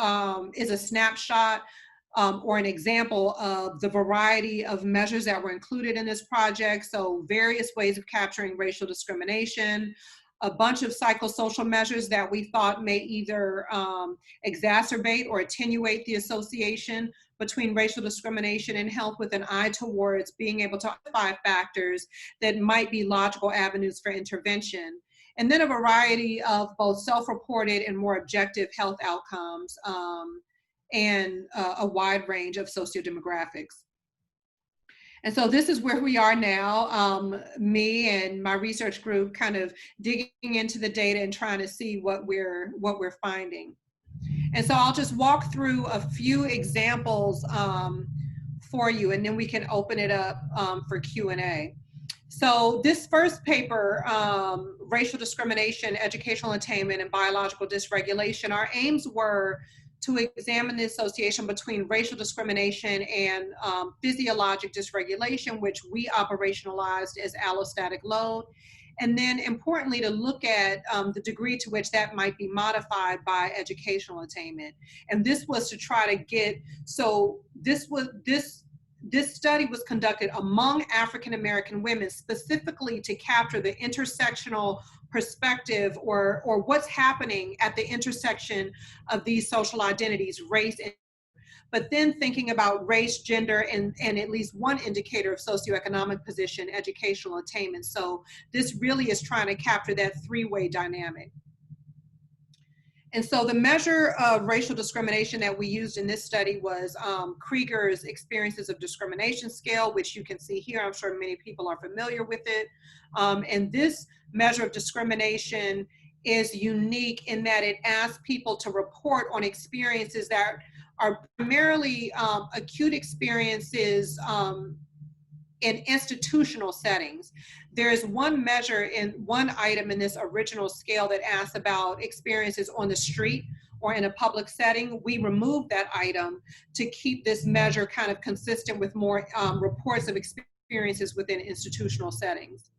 is a snapshot or an example of the variety of measures that were included in this project. So various ways of capturing racial discrimination, a bunch of psychosocial measures that we thought may either exacerbate or attenuate the association between racial discrimination and health, with an eye towards being able to identify factors that might be logical avenues for intervention. and then a variety of both self-reported and more objective health outcomes, and a wide range of sociodemographics. And so this is where we are now, me and my research group kind of digging into the data and trying to see what we're finding. And so I'll just walk through a few examples for you, and then we can open it up for Q&A. So this first paper, Racial Discrimination, Educational Attainment, and Biological Dysregulation, our aims were to examine the association between racial discrimination and physiologic dysregulation, which we operationalized as allostatic load. And then importantly, to look at the degree to which that might be modified by educational attainment. And this was to try to get, so this study was conducted among African-American women, specifically to capture the intersectional perspective or what's happening at the intersection of these social identities, race, but then thinking about race, gender, and at least one indicator of socioeconomic position, educational attainment. So this really is trying to capture that three-way dynamic. And so the measure of racial discrimination that we used in this study was Krieger's Experiences of Discrimination Scale, which you can see here. I'm sure many people are familiar with it. And this measure of discrimination is unique in that it asks people to report on experiences that are primarily acute experiences in institutional settings. There is one measure in one item in this original scale that asks about experiences on the street or in a public setting. We removed that item to keep this measure kind of consistent with more reports of experiences within institutional settings.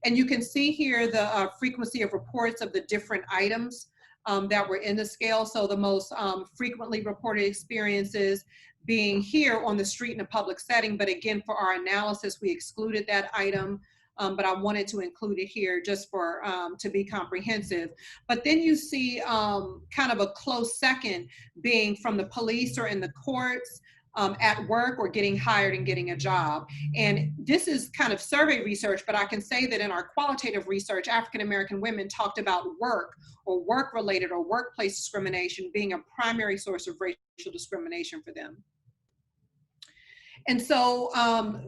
And you can see here the frequency of reports of the different items that were in the scale. So the most frequently reported experiences being here on the street in a public setting. But again, for our analysis, we excluded that item, but I wanted to include it here just for to be comprehensive. But then you see kind of a close second being from the police or in the courts, at work or getting hired and getting a job. And this is kind of survey research, but I can say that in our qualitative research, African-American women talked about work or work-related or workplace discrimination being a primary source of racial discrimination for them. And so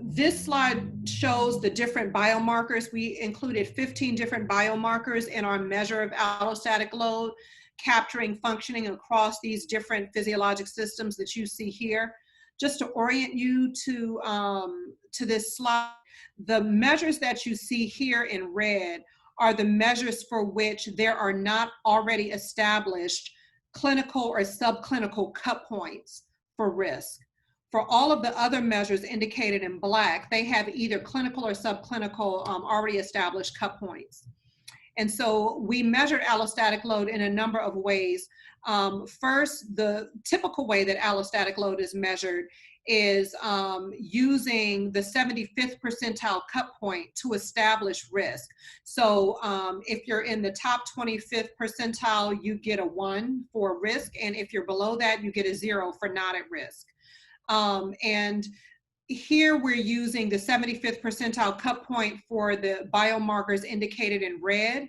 this slide shows the different biomarkers. We included 15 different biomarkers in our measure of allostatic load, capturing functioning across these different physiologic systems that you see here. Just to orient you to this slide, the measures that you see here in red are the measures for which there are not already established clinical or subclinical cut points for risk. For all of the other measures indicated in black, they have either clinical or subclinical already established cut points. And so we measured allostatic load in a number of ways. First, the typical way that allostatic load is measured is using the 75th percentile cut point to establish risk. So if you're in the top 25th percentile, you get a 1 for risk. And if you're below that, you get a 0 for not at risk. And here we're using the 75th percentile cut point for the biomarkers indicated in red,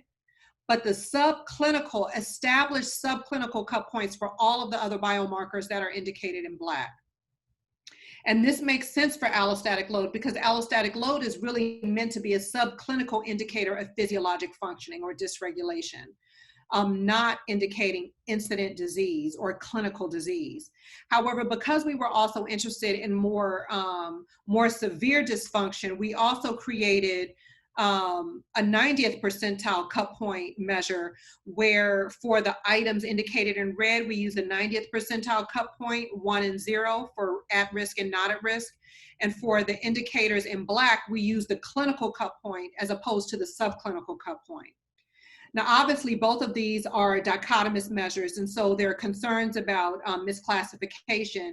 but the subclinical, established subclinical cut points for all of the other biomarkers that are indicated in black. And this makes sense for allostatic load because allostatic load is really meant to be a subclinical indicator of physiologic functioning or dysregulation, not indicating incident disease or clinical disease. However, because we were also interested in more severe dysfunction, we also created a 90th percentile cut point measure where for the items indicated in red, we use the 90th percentile cut point, 1 and 0 for at risk and not at risk. And for the indicators in black, we use the clinical cut point as opposed to the subclinical cut point. Now, obviously, both of these are dichotomous measures, and so there are concerns about misclassification.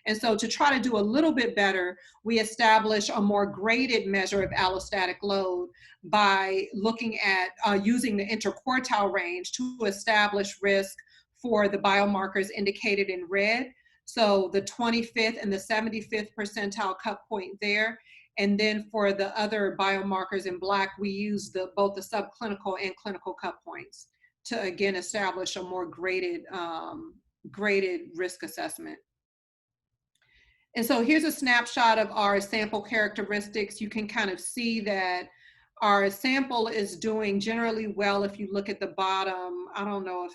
And so to try to do a little bit better, we establish a more graded measure of allostatic load by looking at using the interquartile range to establish risk for the biomarkers indicated in red. So the 25th and the 75th percentile cut point there. And then for the other biomarkers in Black, we use both the subclinical and clinical cut points to, again, establish a more graded risk assessment. And so here's a snapshot of our sample characteristics. You can kind of see that our sample is doing generally well. If you look at the bottom, I don't know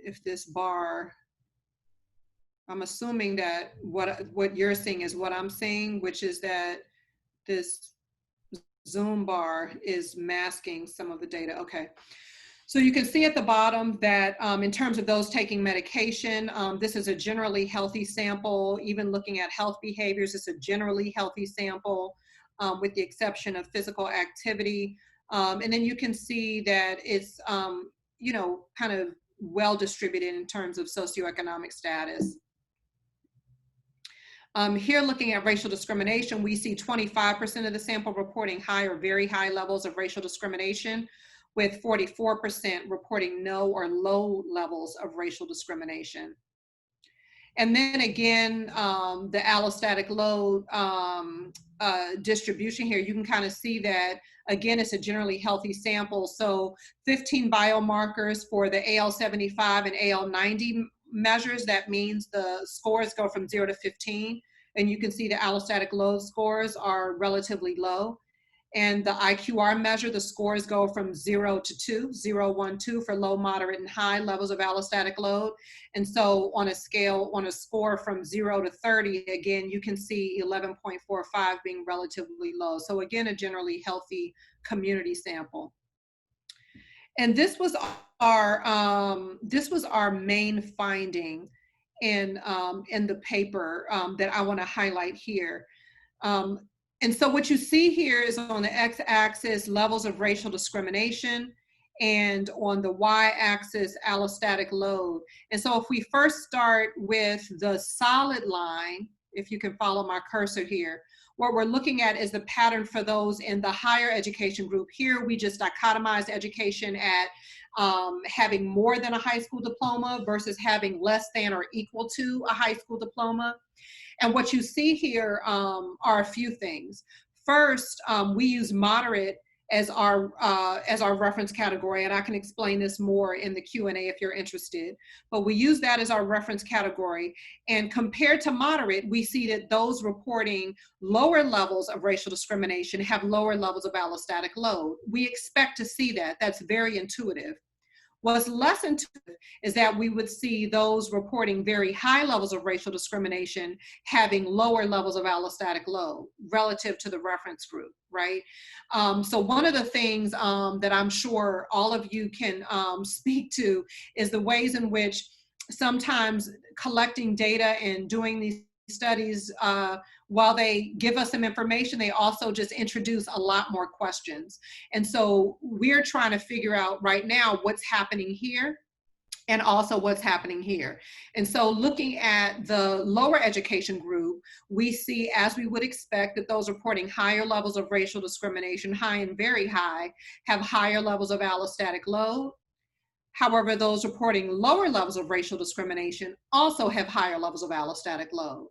if this bar, I'm assuming that what you're seeing is what I'm seeing, which is that this zoom bar is masking some of the data. Okay. So you can see at the bottom that in terms of those taking medication, this is a generally healthy sample. Even looking at health behaviors, it's a generally healthy sample with the exception of physical activity. And then you can see that it's, you know, kind of well distributed in terms of socioeconomic status. Here, looking at racial discrimination, we see 25% of the sample reporting high or very high levels of racial discrimination, with 44% reporting no or low levels of racial discrimination. And then again, the allostatic load distribution here, you can kind of see that, again, it's a generally healthy sample. So 15 biomarkers for the AL75 and AL90 measures. That means the scores go from 0 to 15. And you can see the allostatic load scores are relatively low. And the IQR measure, the scores go from 0 to 2, 0, 1, 2 for low, moderate, and high levels of allostatic load. And so on a scale, on a score from 0 to 30, again, you can see 11.45 being relatively low. So again, a generally healthy community sample. And this was our main finding in the paper that I want to highlight here. And so what you see here is on the x-axis, levels of racial discrimination, and on the y-axis, allostatic load. And so if we first start with the solid line, if you can follow my cursor here, what we're looking at is the pattern for those in the higher education group. Here, we just dichotomized education at having more than a high school diploma versus having less than or equal to a high school diploma. And what you see here are a few things. First, we use moderate as our reference category, and I can explain this more in the Q&A if you're interested. But we use that as our reference category. And compared to moderate, we see that those reporting lower levels of racial discrimination have lower levels of allostatic load. We expect to see that. That's very intuitive. What's less intuitive is that we would see those reporting very high levels of racial discrimination having lower levels of allostatic load relative to the reference group, right? So one of the things that I'm sure all of you can speak to is the ways in which sometimes collecting data and doing these studies, while they give us some information, they also just introduce a lot more questions. And so we're trying to figure out right now what's happening here and also what's happening here. And so looking at the lower education group, we see, as we would expect, that those reporting higher levels of racial discrimination, high and very high, have higher levels of allostatic load. However, those reporting lower levels of racial discrimination also have higher levels of allostatic load.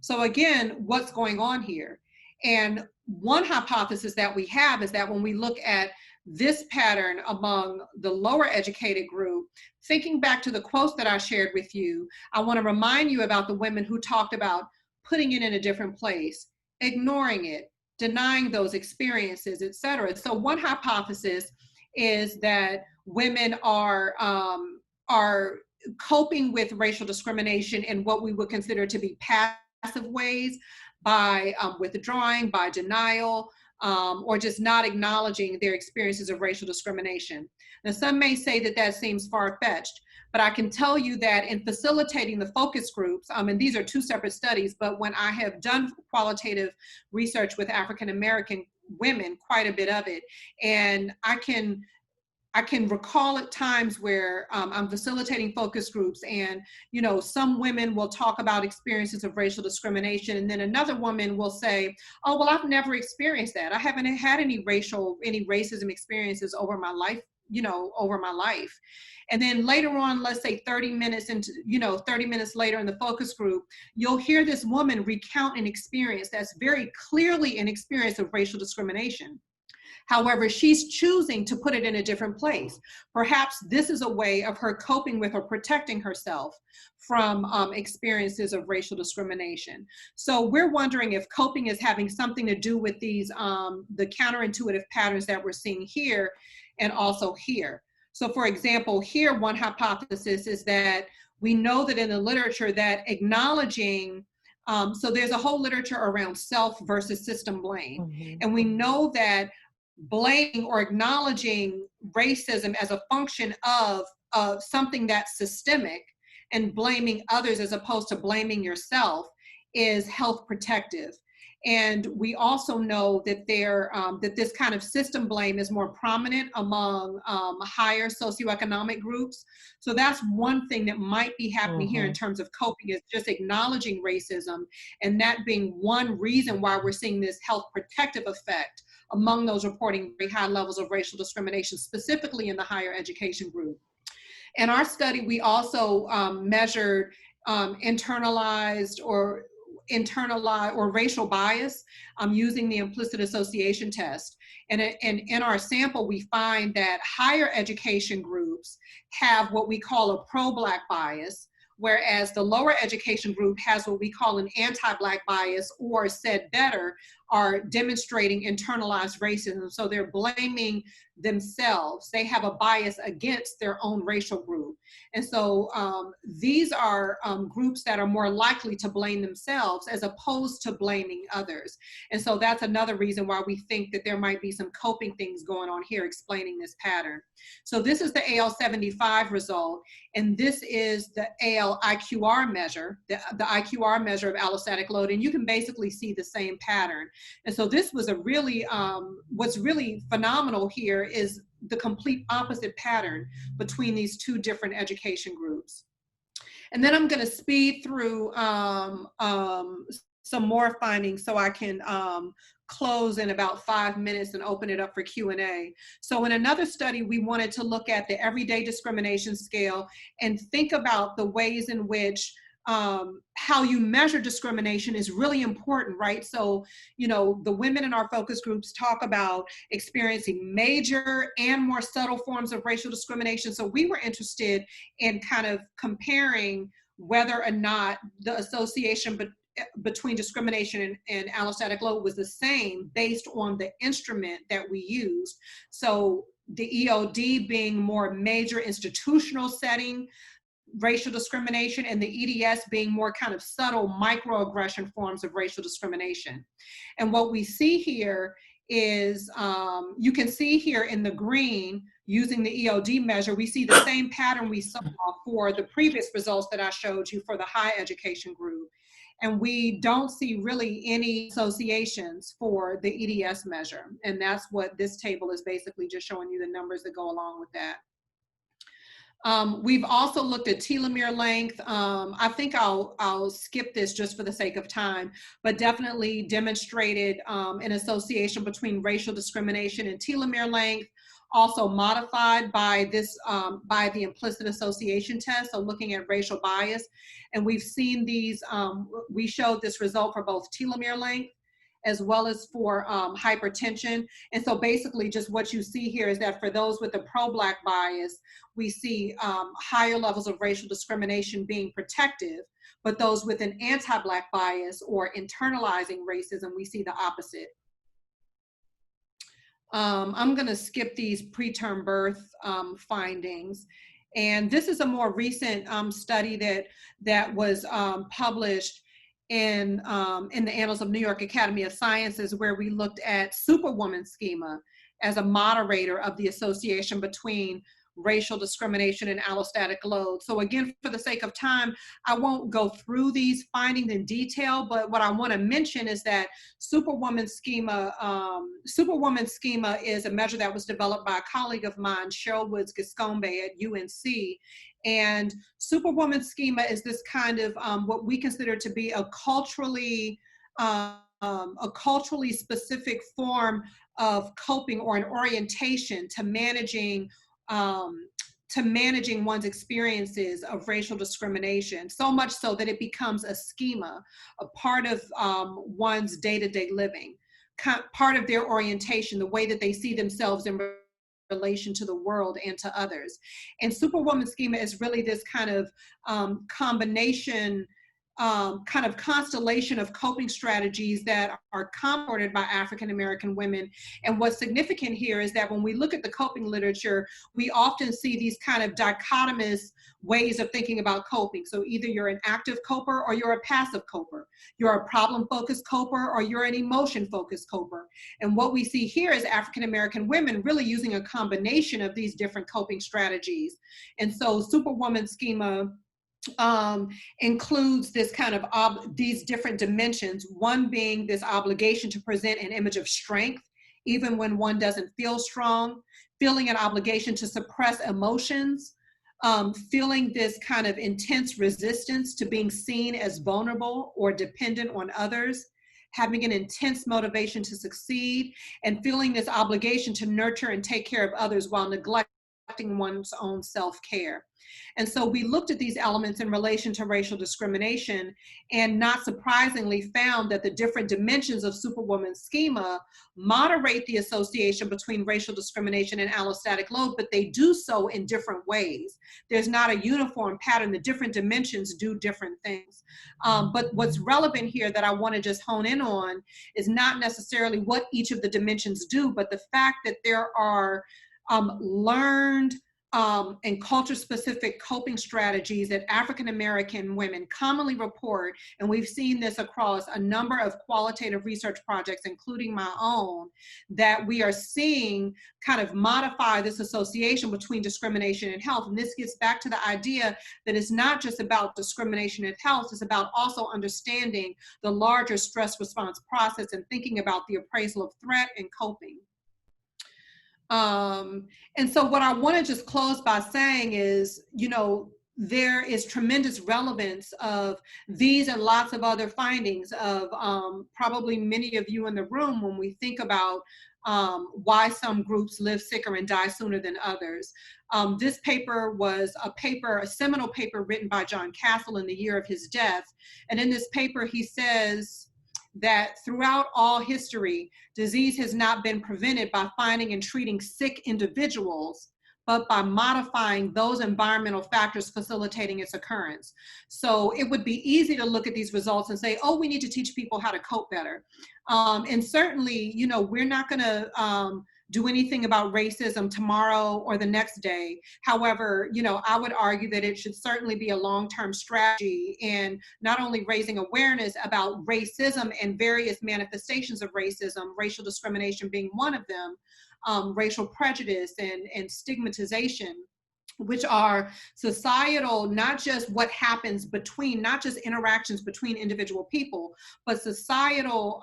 So again, what's going on here? And one hypothesis that we have is that when we look at this pattern among the lower educated group, thinking back to the quotes that I shared with you, I want to remind you about the women who talked about putting it in a different place, ignoring it, denying those experiences, et cetera. So one hypothesis is that women are coping with racial discrimination in what we would consider to be passive ways, by withdrawing, by denial, or just not acknowledging their experiences of racial discrimination. Now, some may say that that seems far-fetched, but I can tell you that in facilitating the focus groups, and these are two separate studies, but when I have done qualitative research with African-American women, quite a bit of it, and I can recall at times where I'm facilitating focus groups, and some women will talk about experiences of racial discrimination, and then another woman will say, "Oh, well, I've never experienced that. I haven't had any racism experiences over my over my life. And then later on, let's say 30 minutes into, 30 minutes later in the focus group, you'll hear this woman recount an experience that's very clearly an experience of racial discrimination. However, she's choosing to put it in a different place. Perhaps this is a way of her coping with or protecting herself from experiences of racial discrimination. So we're wondering if coping is having something to do with these, the counterintuitive patterns that we're seeing here and also here. So for example, here, one hypothesis is that we know that in the literature that acknowledging, so there's a whole literature around self versus system blame. Mm-hmm. And we know that blaming or acknowledging racism as a function of something that's systemic and blaming others as opposed to blaming yourself is health protective. And we also know that that this kind of system blame is more prominent among higher socioeconomic groups. So that's one thing that might be happening here in terms of coping, is just acknowledging racism, and that being one reason why we're seeing this health protective effect among those reporting very high levels of racial discrimination, specifically in the higher education group. In our study, we also measured internalized or racial bias using the implicit association test. And in our sample, we find that higher education groups have what we call a pro-Black bias, whereas the lower education group has what we call an anti-Black bias, or said better, are demonstrating internalized racism. So they're blaming themselves. They have a bias against their own racial group. And so these are groups that are more likely to blame themselves as opposed to blaming others. And so that's another reason why we think that there might be some coping things going on here explaining this pattern. So this is the AL75 result, and this is the AL-IQR measure, the IQR measure of allostatic load, and you can basically see the same pattern. And so this was a really, what's really phenomenal here is the complete opposite pattern between these two different education groups. And then I'm going to speed through some more findings so I can close in about 5 minutes and open it up for Q&A. So in another study, we wanted to look at the everyday discrimination scale and think about the ways in which how you measure discrimination is really important, right? So, the women in our focus groups talk about experiencing major and more subtle forms of racial discrimination. So we were interested in kind of comparing whether or not the association between discrimination and allostatic load was the same based on the instrument that we used. So the EOD being more major institutional setting racial discrimination, and the EDS being more kind of subtle microaggression forms of racial discrimination. And what we see here is, you can see here in the green, using the EOD measure, we see the same pattern we saw for the previous results that I showed you for the high education group. And we don't see really any associations for the EDS measure. And that's what this table is basically just showing you, the numbers that go along with that. We've also looked at telomere length. I think I'll skip this just for the sake of time, but definitely demonstrated an association between racial discrimination and telomere length, also modified by this, by the implicit association test, so looking at racial bias. And we've seen these, we showed this result for both telomere length as well as for hypertension. And so basically just what you see here is that for those with a pro-Black bias, we see higher levels of racial discrimination being protective, but those with an anti-Black bias or internalizing racism, we see the opposite. I'm gonna skip these preterm birth findings. And this is a more recent study that was published in the Annals of New York Academy of Sciences, where we looked at Superwoman schema as a moderator of the association between racial discrimination and allostatic load. So again, for the sake of time, I won't go through these findings in detail, but what I want to mention is that Superwoman schema is a measure that was developed by a colleague of mine, Cheryl Woods-Giscombe at UNC. And Superwoman schema is this kind of what we consider to be a culturally specific form of coping or an orientation to managing to managing one's experiences of racial discrimination, so much so that it becomes a schema, a part of one's day-to-day living, part of their orientation, the way that they see themselves in relation to the world and to others. And Superwoman schema is really this kind of combination, kind of constellation of coping strategies that are comforted by African American women. And what's significant here is that when we look at the coping literature, we often see these kind of dichotomous ways of thinking about coping. So either you're an active coper or you're a passive coper. You're a problem-focused coper or you're an emotion-focused coper. And what we see here is African American women really using a combination of these different coping strategies. And so Superwoman schema includes this kind of these different dimensions, one being this obligation to present an image of strength, even when one doesn't feel strong, feeling an obligation to suppress emotions, feeling this kind of intense resistance to being seen as vulnerable or dependent on others, having an intense motivation to succeed, and feeling this obligation to nurture and take care of others while neglecting one's own self-care. And so we looked at these elements in relation to racial discrimination, and not surprisingly found that the different dimensions of Superwoman schema moderate the association between racial discrimination and allostatic load, but they do so in different ways. There's not a uniform pattern. The different dimensions do different things. But what's relevant here that I want to just hone in on is not necessarily what each of the dimensions do, but the fact that there are learned and culture-specific coping strategies that African American women commonly report, and we've seen this across a number of qualitative research projects, including my own, that we are seeing kind of modify this association between discrimination and health. And this gets back to the idea that it's not just about discrimination and health, it's about also understanding the larger stress response process and thinking about the appraisal of threat and coping. And so what I want to just close by saying is, you know, there is tremendous relevance of these and lots of other findings of probably many of you in the room when we think about why some groups live sicker and die sooner than others. This paper was a seminal paper written by John Castle in the year of his death. And in this paper, he says that throughout all history, disease has not been prevented by finding and treating sick individuals, but by modifying those environmental factors facilitating its occurrence. So it would be easy to look at these results and say, oh, we need to teach people how to cope better. And certainly, you know, we're not gonna do anything about racism tomorrow or the next day. However, you know, I would argue that it should certainly be a long-term strategy in not only raising awareness about racism and various manifestations of racism, racial discrimination being one of them, racial prejudice and stigmatization, which are societal, not just what happens between, not just interactions between individual people, but societal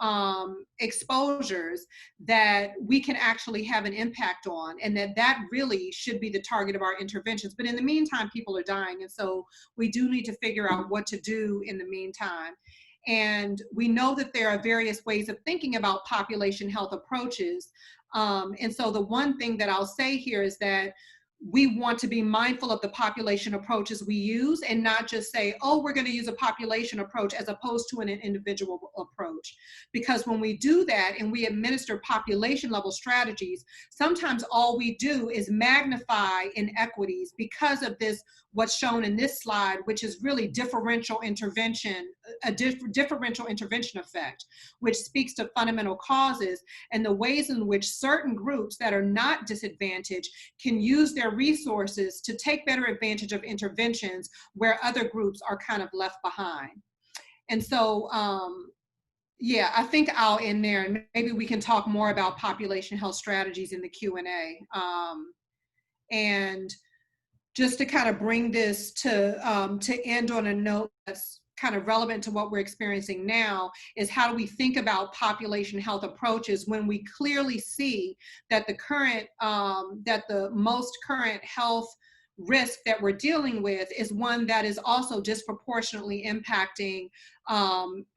exposures that we can actually have an impact on, and that really should be the target of our interventions. But in the meantime, people are dying, and so we do need to figure out what to do in the meantime. And we know that there are various ways of thinking about population health approaches. And so the one thing that I'll say here is that we want to be mindful of the population approaches we use and not just say, oh, we're going to use a population approach as opposed to an individual approach. Because when we do that and we administer population level strategies, sometimes all we do is magnify inequities because of this, what's shown in this slide, which is really differential intervention, a differential intervention effect, which speaks to fundamental causes and the ways in which certain groups that are not disadvantaged can use their resources to take better advantage of interventions where other groups are kind of left behind. And so, yeah, I think I'll end there, and maybe we can talk more about population health strategies in the Q&A. And just to kind of bring this to end on a note that's kind of relevant to what we're experiencing now, is how do we think about population health approaches when we clearly see that the most current health risk that we're dealing with is one that is also disproportionately impacting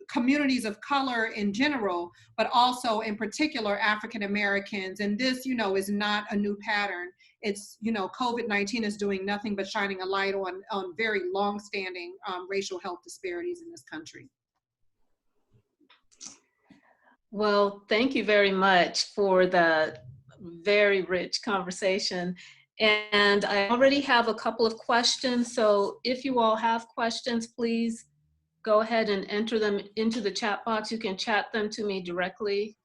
communities of color in general, but also in particular African Americans. And this, you know, is not a new pattern. it's, you know, COVID-19 is doing nothing but shining a light on very long-standing racial health disparities in this country. Well, thank you very much for the very rich conversation. And I already have a couple of questions. So if you all have questions, please go ahead and enter them into the chat box. You can chat them to me directly,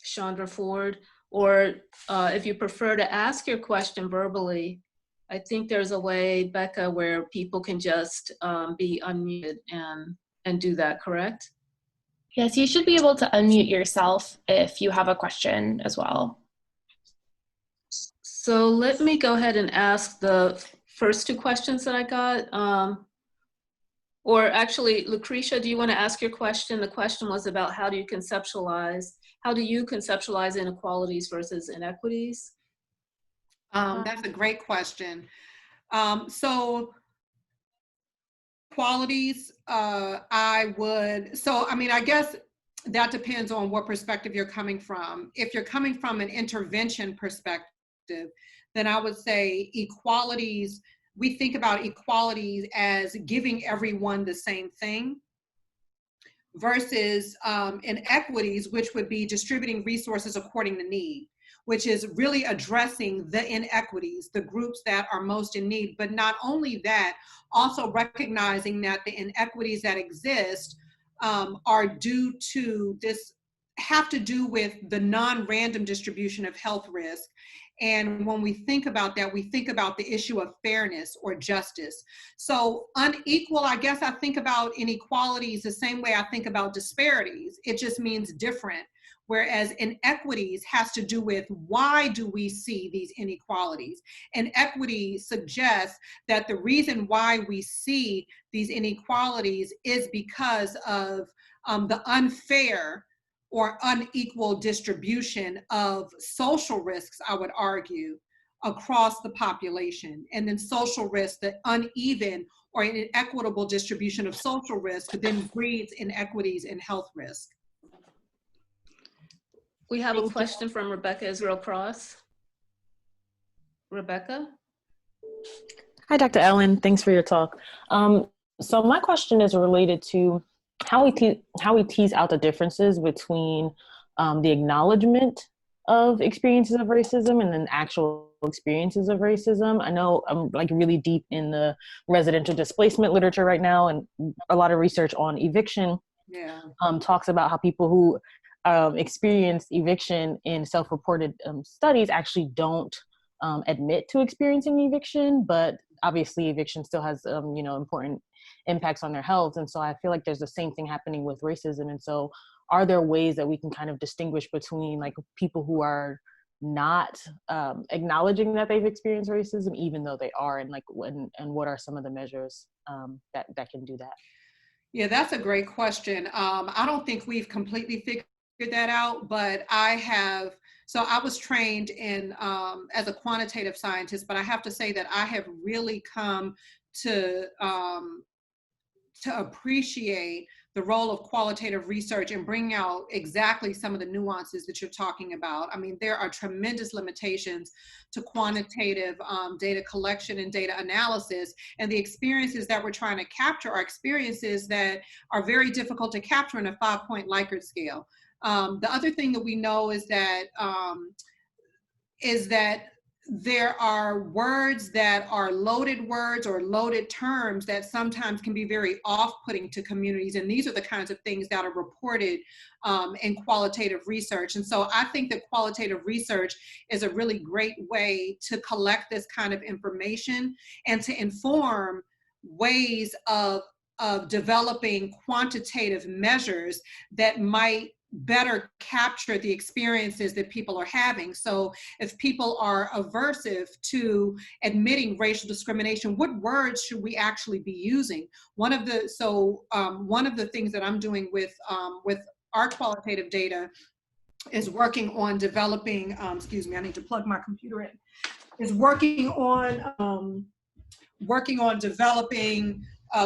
Chandra Ford, or if you prefer to ask your question verbally, I think there's a way, Becca, where people can just be unmuted and do that, correct? Yes, you should be able to unmute yourself if you have a question as well. So let me go ahead and ask the first two questions that I got. Or actually, Lucretia, do you want to ask your question? The question was about how do you conceptualize inequalities versus inequities? That's a great question. So qualities, I mean, I guess that depends on what perspective you're coming from. If you're coming from an intervention perspective, then I would say equalities, we think about equalities as giving everyone the same thing versus inequities, which would be distributing resources according to need, which is really addressing the inequities, the groups that are most in need. But not only that, also recognizing that the inequities that exist are due to this, have to do with the non-random distribution of health risk. And when we think about that, we think about the issue of fairness or justice. So unequal, I guess I think about inequalities the same way I think about disparities. It just means different. Whereas inequities has to do with why do we see these inequalities? And equity suggests that the reason why we see these inequalities is because of the unfair or unequal distribution of social risks, I would argue, across the population. And then social risk, the uneven or inequitable distribution of social risk then breeds inequities in health risk. We have a question from Rebecca Israel Cross. Rebecca? Hi, Dr. Allen. Thanks for your talk. So my question is related to how we tease out the differences between the acknowledgement of experiences of racism and then actual experiences of racism. I know I'm like really deep in the residential displacement literature right now, and a lot of research on eviction talks about how people who experience eviction in self-reported studies actually don't admit to experiencing eviction, but obviously eviction still has important impacts on their health. And so I feel like there's the same thing happening with racism. And so are there ways that we can kind of distinguish between like people who are not acknowledging that they've experienced racism, even though they are, and like and what are some of the measures that can do that? Yeah, that's a great question. I don't think we've completely figured that out, but I was trained in as a quantitative scientist, but I have to say that I have really come to appreciate the role of qualitative research and bring out exactly some of the nuances that you're talking about. I mean, there are tremendous limitations to quantitative data collection and data analysis, and the experiences that we're trying to capture are experiences that are very difficult to capture in a 5-point Likert scale. The other thing that we know is that there are words that are loaded words or loaded terms that sometimes can be very off-putting to communities. And these are the kinds of things that are reported in qualitative research. And so I think that qualitative research is a really great way to collect this kind of information and to inform ways of developing quantitative measures that might better capture the experiences that people are having. So if people are aversive to admitting racial discrimination, what words should we actually be using? One of the things that I'm doing with our qualitative data is working on developing, excuse me, I need to plug my computer in, is working on developing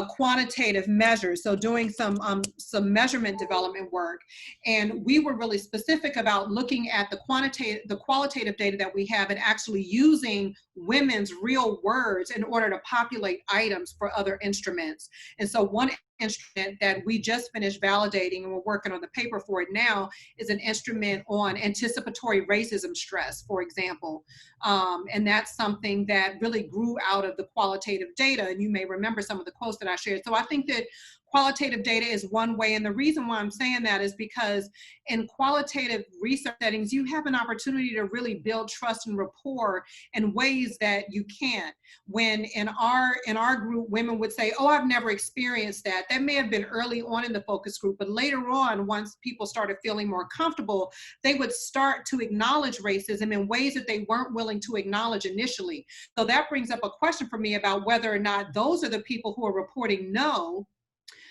quantitative measures, so doing some measurement development work. And we were really specific about looking at the qualitative data that we have and actually using women's real words in order to populate items for other instruments. And so one instrument that we just finished validating, and we're working on the paper for it now, is an instrument on anticipatory racism stress, for example. And that's something that really grew out of the qualitative data. And you may remember some of the quotes that I shared. So I think that qualitative data is one way. And the reason why I'm saying that is because in qualitative research settings, you have an opportunity to really build trust and rapport in ways that you can't. When in our group, women would say, oh, I've never experienced that. That may have been early on in the focus group, but later on, once people started feeling more comfortable, they would start to acknowledge racism in ways that they weren't willing to acknowledge initially. So that brings up a question for me about whether or not those are the people who are reporting no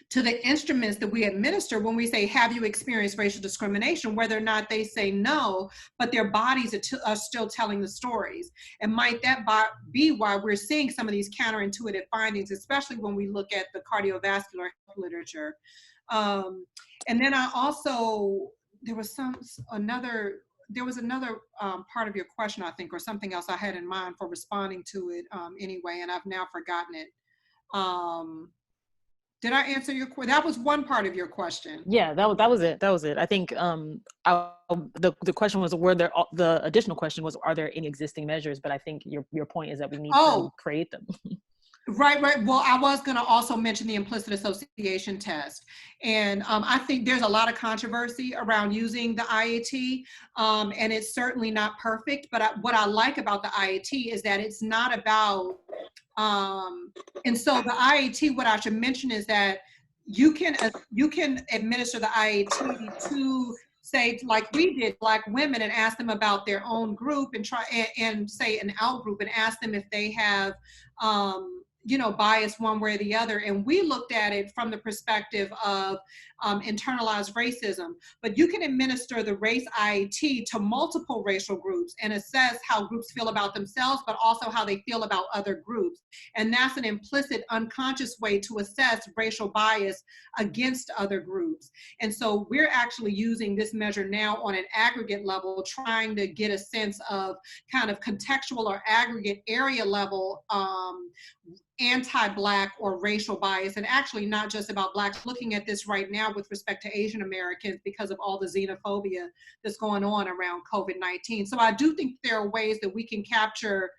to the instruments that we administer when we say, have you experienced racial discrimination, whether or not they say no, but their bodies are still telling the stories. And might that be why we're seeing some of these counterintuitive findings, especially when we look at the cardiovascular literature. And then I also, there was another part of your question, I think, or something else I had in mind for responding to it anyway, and I've now forgotten it. Did I answer your question? That was one part of your question. Yeah, that was it. That was it. I think the question was, the additional question was, are there any existing measures? But I think your point is that we need to create them. Right. Well, I was going to also mention the implicit association test. And I think there's a lot of controversy around using the IAT, and it's certainly not perfect. But what I like about the IAT is that it's not about, and so the IAT, what I should mention is that you can administer the IAT to, say, like we did, Black women, and ask them about their own group and try and say an out group and ask them if they have, bias one way or the other. And we looked at it from the perspective of internalized racism. But you can administer the race IAT to multiple racial groups and assess how groups feel about themselves, but also how they feel about other groups. And that's an implicit, unconscious way to assess racial bias against other groups. And so we're actually using this measure now on an aggregate level, trying to get a sense of kind of contextual or aggregate area level anti-Black or racial bias, and actually not just about Blacks, looking at this right now with respect to Asian Americans because of all the xenophobia that's going on around COVID-19. So I do think there are ways that we can capture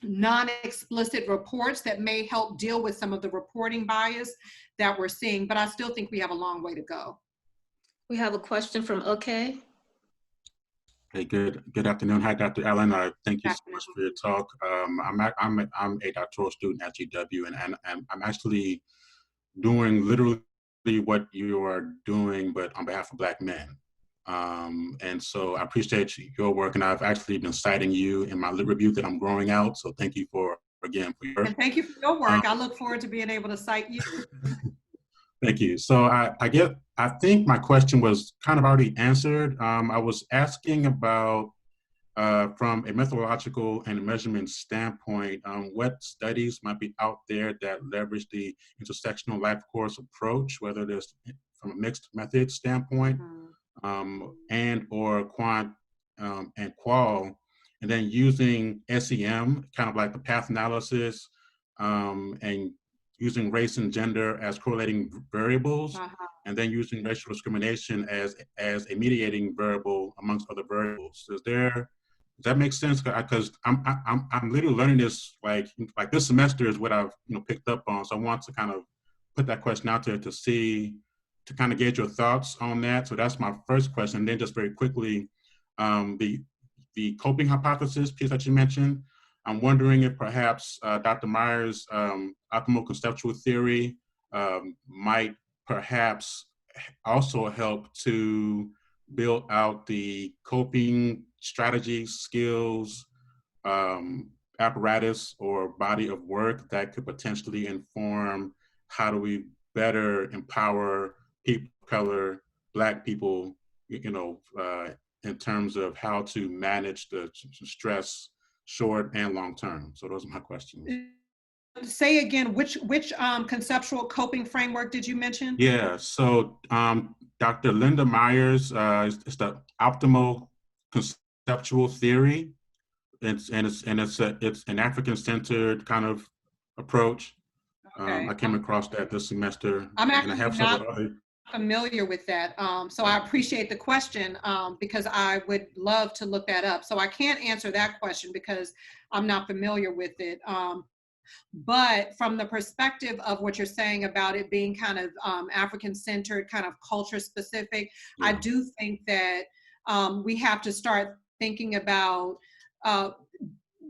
non-explicit reports that may help deal with some of the reporting bias that we're seeing, but I still think we have a long way to go. We have a question from OK. Hey, good afternoon. Hi, Dr. Allen. Thank you so much for your talk. I'm a doctoral student at GW, and I'm actually doing literally what you are doing, but on behalf of Black men. And so I appreciate your work, and I've actually been citing you in my lit review that I'm growing out. So thank you for your. And thank you for your work. I look forward to being able to cite you. Thank you. So I think my question was kind of already answered. I was asking about, from a methodological and measurement standpoint, what studies might be out there that leverage the intersectional life course approach, whether there's from a mixed method standpoint, and or quant and qual, and then using SEM, kind of like the path analysis, and using race and gender as correlating variables, and then using racial discrimination as a mediating variable amongst other variables. Does that make sense? Because I'm literally learning this like this semester is what I've picked up on. So I want to kind of put that question out there to kind of get your thoughts on that. So that's my first question. And then just very quickly, the coping hypothesis piece that you mentioned. I'm wondering if perhaps Dr. Meyer's optimal conceptual theory might perhaps also help to build out the coping strategies, skills, apparatus, or body of work that could potentially inform how do we better empower people of color, Black people, in terms of how to manage the stress short and long term. So those are my questions. say again, which conceptual coping framework did you mention? Yeah, so Dr. Linda Myers is the optimal conceptual theory. It's an African-centered kind of approach. Okay. I came across that this semester, I'm and I actually have not several other. familiar with that. So I appreciate the question because I would love to look that up. So I can't answer that question because I'm not familiar with it. But from the perspective of what you're saying about it being kind of African-centered, kind of culture-specific, I do think that we have to start thinking about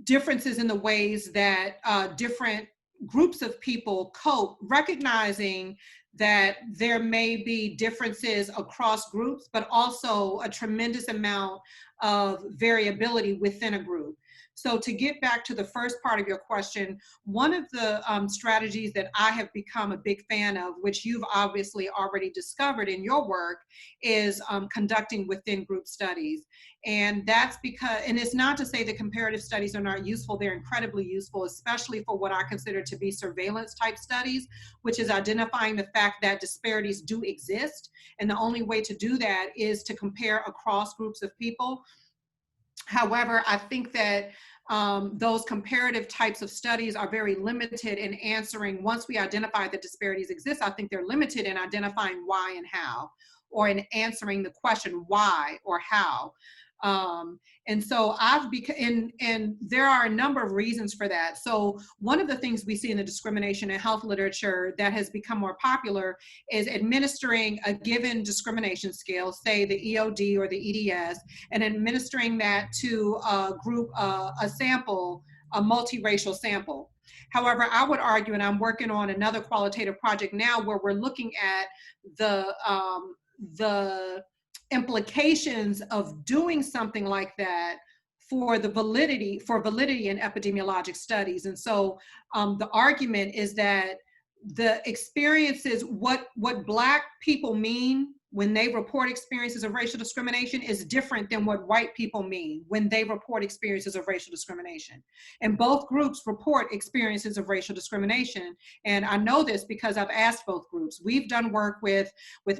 differences in the ways that different groups of people cope, recognizing that there may be differences across groups, but also a tremendous amount of variability within a group. So to get back to the first part of your question, one of the strategies that I have become a big fan of, which you've obviously already discovered in your work, is conducting within group studies. And that's because, and it's not to say that comparative studies are not useful, they're incredibly useful, especially for what I consider to be surveillance type studies, which is identifying the fact that disparities do exist. And the only way to do that is to compare across groups of people. However, I think that those comparative types of studies are very limited in answering, once we identify that disparities exist, I think they're limited in identifying why and how, or in answering the question why or how. And so and there are a number of reasons for that. So one of the things we see in the discrimination and health literature that has become more popular is administering a given discrimination scale, say the EOD or the EDS, and administering that to a group, a sample, a multiracial sample. However, I would argue, and I'm working on another qualitative project now where we're looking at the implications of doing something like that for validity in epidemiologic studies. And so the argument is that the experiences, what Black people mean when they report experiences of racial discrimination is different than what white people mean when they report experiences of racial discrimination. And both groups report experiences of racial discrimination. And I know this because I've asked both groups. We've done work with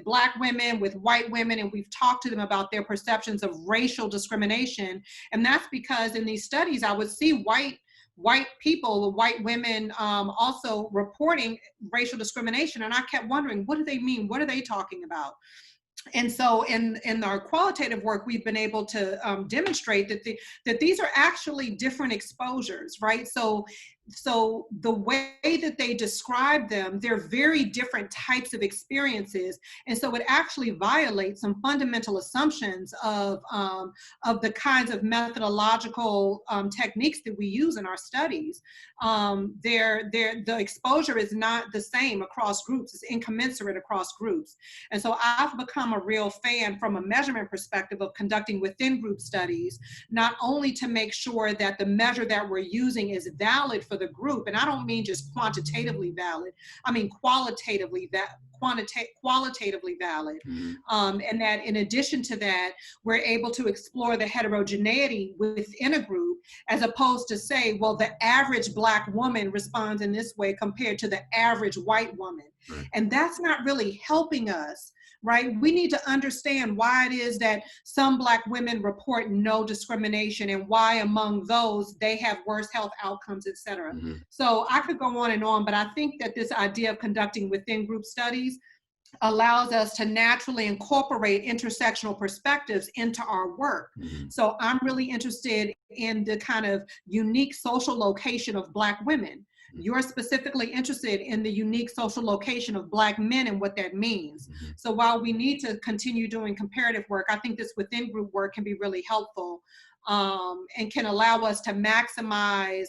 Black women, with white women, and we've talked to them about their perceptions of racial discrimination. And that's because in these studies, I would see white people, white women also reporting racial discrimination. And I kept wondering, what do they mean? What are they talking about? And so in our qualitative work, we've been able to demonstrate that these are actually different exposures, right? So the way that they describe them, they're very different types of experiences. And so it actually violates some fundamental assumptions of the kinds of methodological techniques that we use in our studies. The exposure is not the same across groups, it's incommensurate across groups. And so I've become a real fan from a measurement perspective of conducting within group studies, not only to make sure that the measure that we're using is valid for the group, and I don't mean just quantitatively valid, I mean qualitatively valid, and that in addition to that, we're able to explore the heterogeneity within a group, as opposed to say, well, the average Black woman responds in this way compared to the average white woman. Right. And that's not really helping us, right? We need to understand why it is that some Black women report no discrimination and why among those they have worse health outcomes, et cetera. So I could go on, but I think that this idea of conducting within group studies allows us to naturally incorporate intersectional perspectives into our work. So I'm really interested in the kind of unique social location of Black women. You're specifically interested in the unique social location of Black men and what that means. So while we need to continue doing comparative work, I think this within group work can be really helpful and can allow us to maximize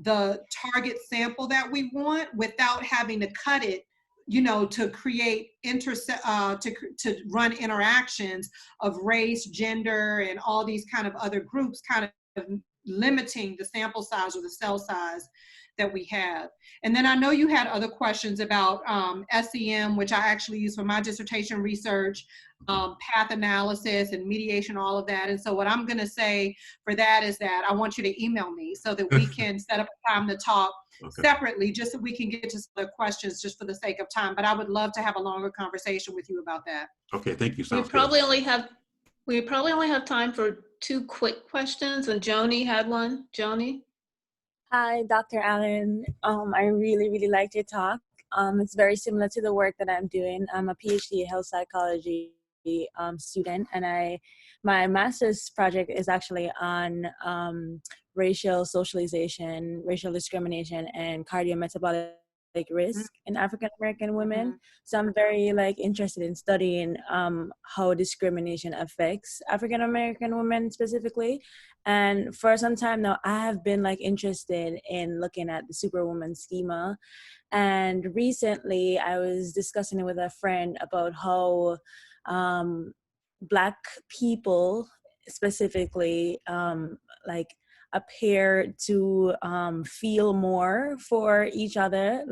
the target sample that we want without having to cut it, you know, to create to run interactions of race, gender, and all these kind of other groups, kind of limiting the sample size or the cell size that we have. And then I know you had other questions about SEM, which I actually use for my dissertation research, path analysis and mediation, all of that. And so what I'm gonna say for that is that I want you to email me so that we can set up a time to talk separately, just so we can get to some other questions just for the sake of time. But I would love to have a longer conversation with you about that. Okay, thank you. We Sounds probably good. only have time for 2 quick questions, and Joni had one. Joni? Hi, Dr. Allen. I really, really liked your talk. It's very similar to the work that I'm doing. I'm a PhD health psychology student, and my master's project is actually on racial socialization, racial discrimination, and cardiometabolic risk in African American women. So I'm very interested in studying how discrimination affects African American women specifically. And for some time now, I have been interested in looking at the Superwoman schema. And recently, I was discussing it with a friend about how Black people specifically appear to feel more for each other,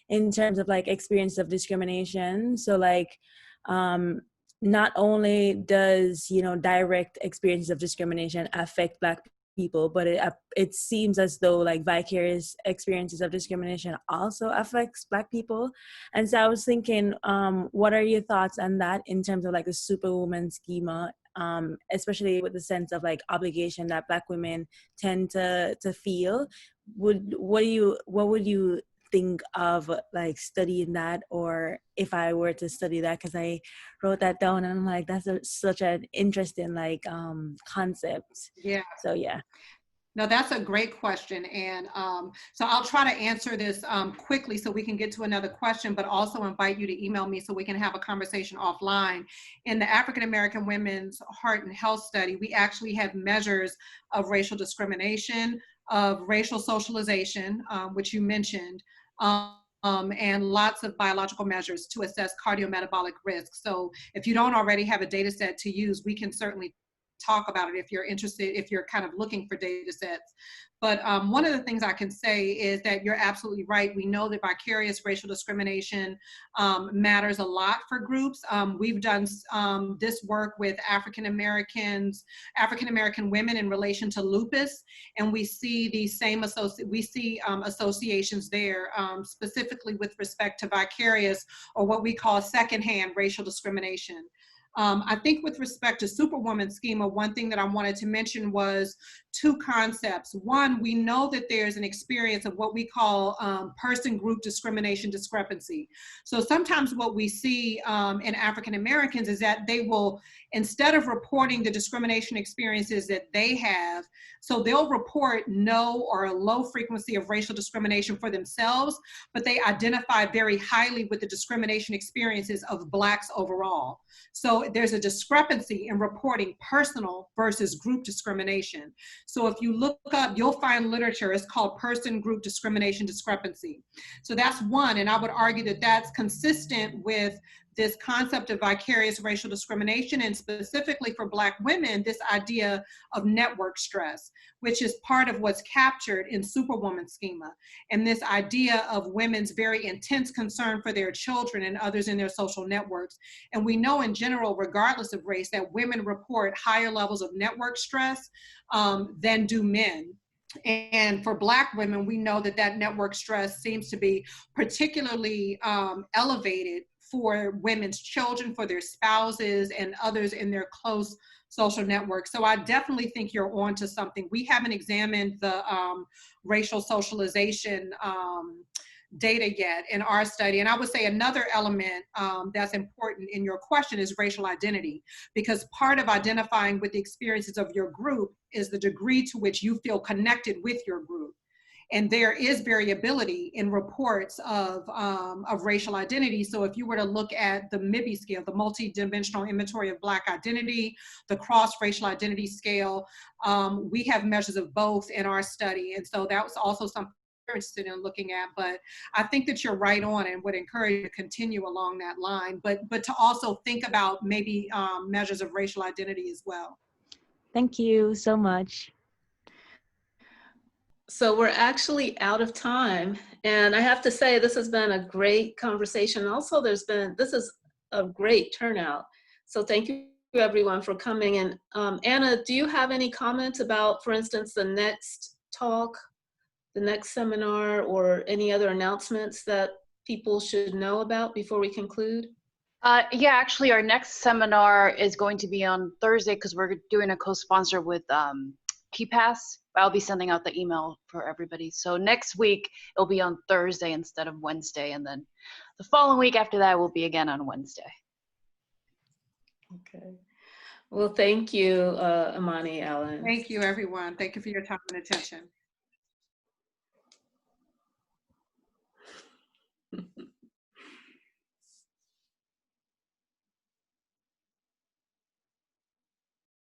in terms of experience of discrimination. So not only does direct experiences of discrimination affect Black people, but it seems as though vicarious experiences of discrimination also affects Black people. And so I was thinking, what are your thoughts on that in terms of the Superwoman schema, especially with the sense of obligation that Black women tend to feel? What would you think of studying that, or if I were to study that? Because I wrote that down and I'm that's such an interesting concept. Yeah. So yeah. No, that's a great question. And so I'll try to answer this quickly so we can get to another question, but also invite you to email me so we can have a conversation offline. In the African American Women's Heart and Health Study, we actually have measures of racial discrimination, of racial socialization, which you mentioned, and lots of biological measures to assess cardiometabolic risk. So if you don't already have a data set to use, we can certainly talk about it if you're interested, if you're kind of looking for data sets. But one of the things I can say is that you're absolutely right. We know that vicarious racial discrimination matters a lot for groups. We've done this work with African American women in relation to lupus, and we see the same associations there, specifically with respect to vicarious, or what we call secondhand racial discrimination. I think with respect to Superwoman schema, one thing that I wanted to mention was 2 concepts. One, we know that there's an experience of what we call person-group discrimination discrepancy. So sometimes what we see in African Americans is that they will, instead of reporting the discrimination experiences that they have, so they'll report no or a low frequency of racial discrimination for themselves, but they identify very highly with the discrimination experiences of Blacks overall. So there's a discrepancy in reporting personal versus group discrimination. So if you look up, you'll find literature, it's called person-group discrimination discrepancy. So that's one, and I would argue that that's consistent with this concept of vicarious racial discrimination, and specifically for Black women, this idea of network stress, which is part of what's captured in Superwoman schema. And this idea of women's very intense concern for their children and others in their social networks. And we know in general, regardless of race, that women report higher levels of network stress than do men. And for Black women, we know that that network stress seems to be particularly elevated for women's children, for their spouses, and others in their close social network. So I definitely think you're onto something. We haven't examined the racial socialization data yet in our study. And I would say another element that's important in your question is racial identity, because part of identifying with the experiences of your group is the degree to which you feel connected with your group. And there is variability in reports of racial identity. So if you were to look at the MIBI scale, the multi-dimensional inventory of Black identity, the cross-racial identity scale, we have measures of both in our study. And so that was also something we're interested in looking at. But I think that you're right on, and would encourage you to continue along that line, but to also think about maybe measures of racial identity as well. Thank you so much. So we're actually out of time. And I have to say, this has been a great conversation. Also, this is a great turnout. So thank you everyone for coming. And Anna, do you have any comments about, for instance, the next talk, the next seminar, or any other announcements that people should know about before we conclude? Yeah, actually our next seminar is going to be on Thursday because we're doing a co-sponsor with PPAS. I'll be sending out the email for everybody. So next week it'll be on Thursday instead of Wednesday, and then the following week after that will be again on Wednesday. Okay. Well, thank you, Amani Allen. Thank you, everyone. Thank you for your time and attention.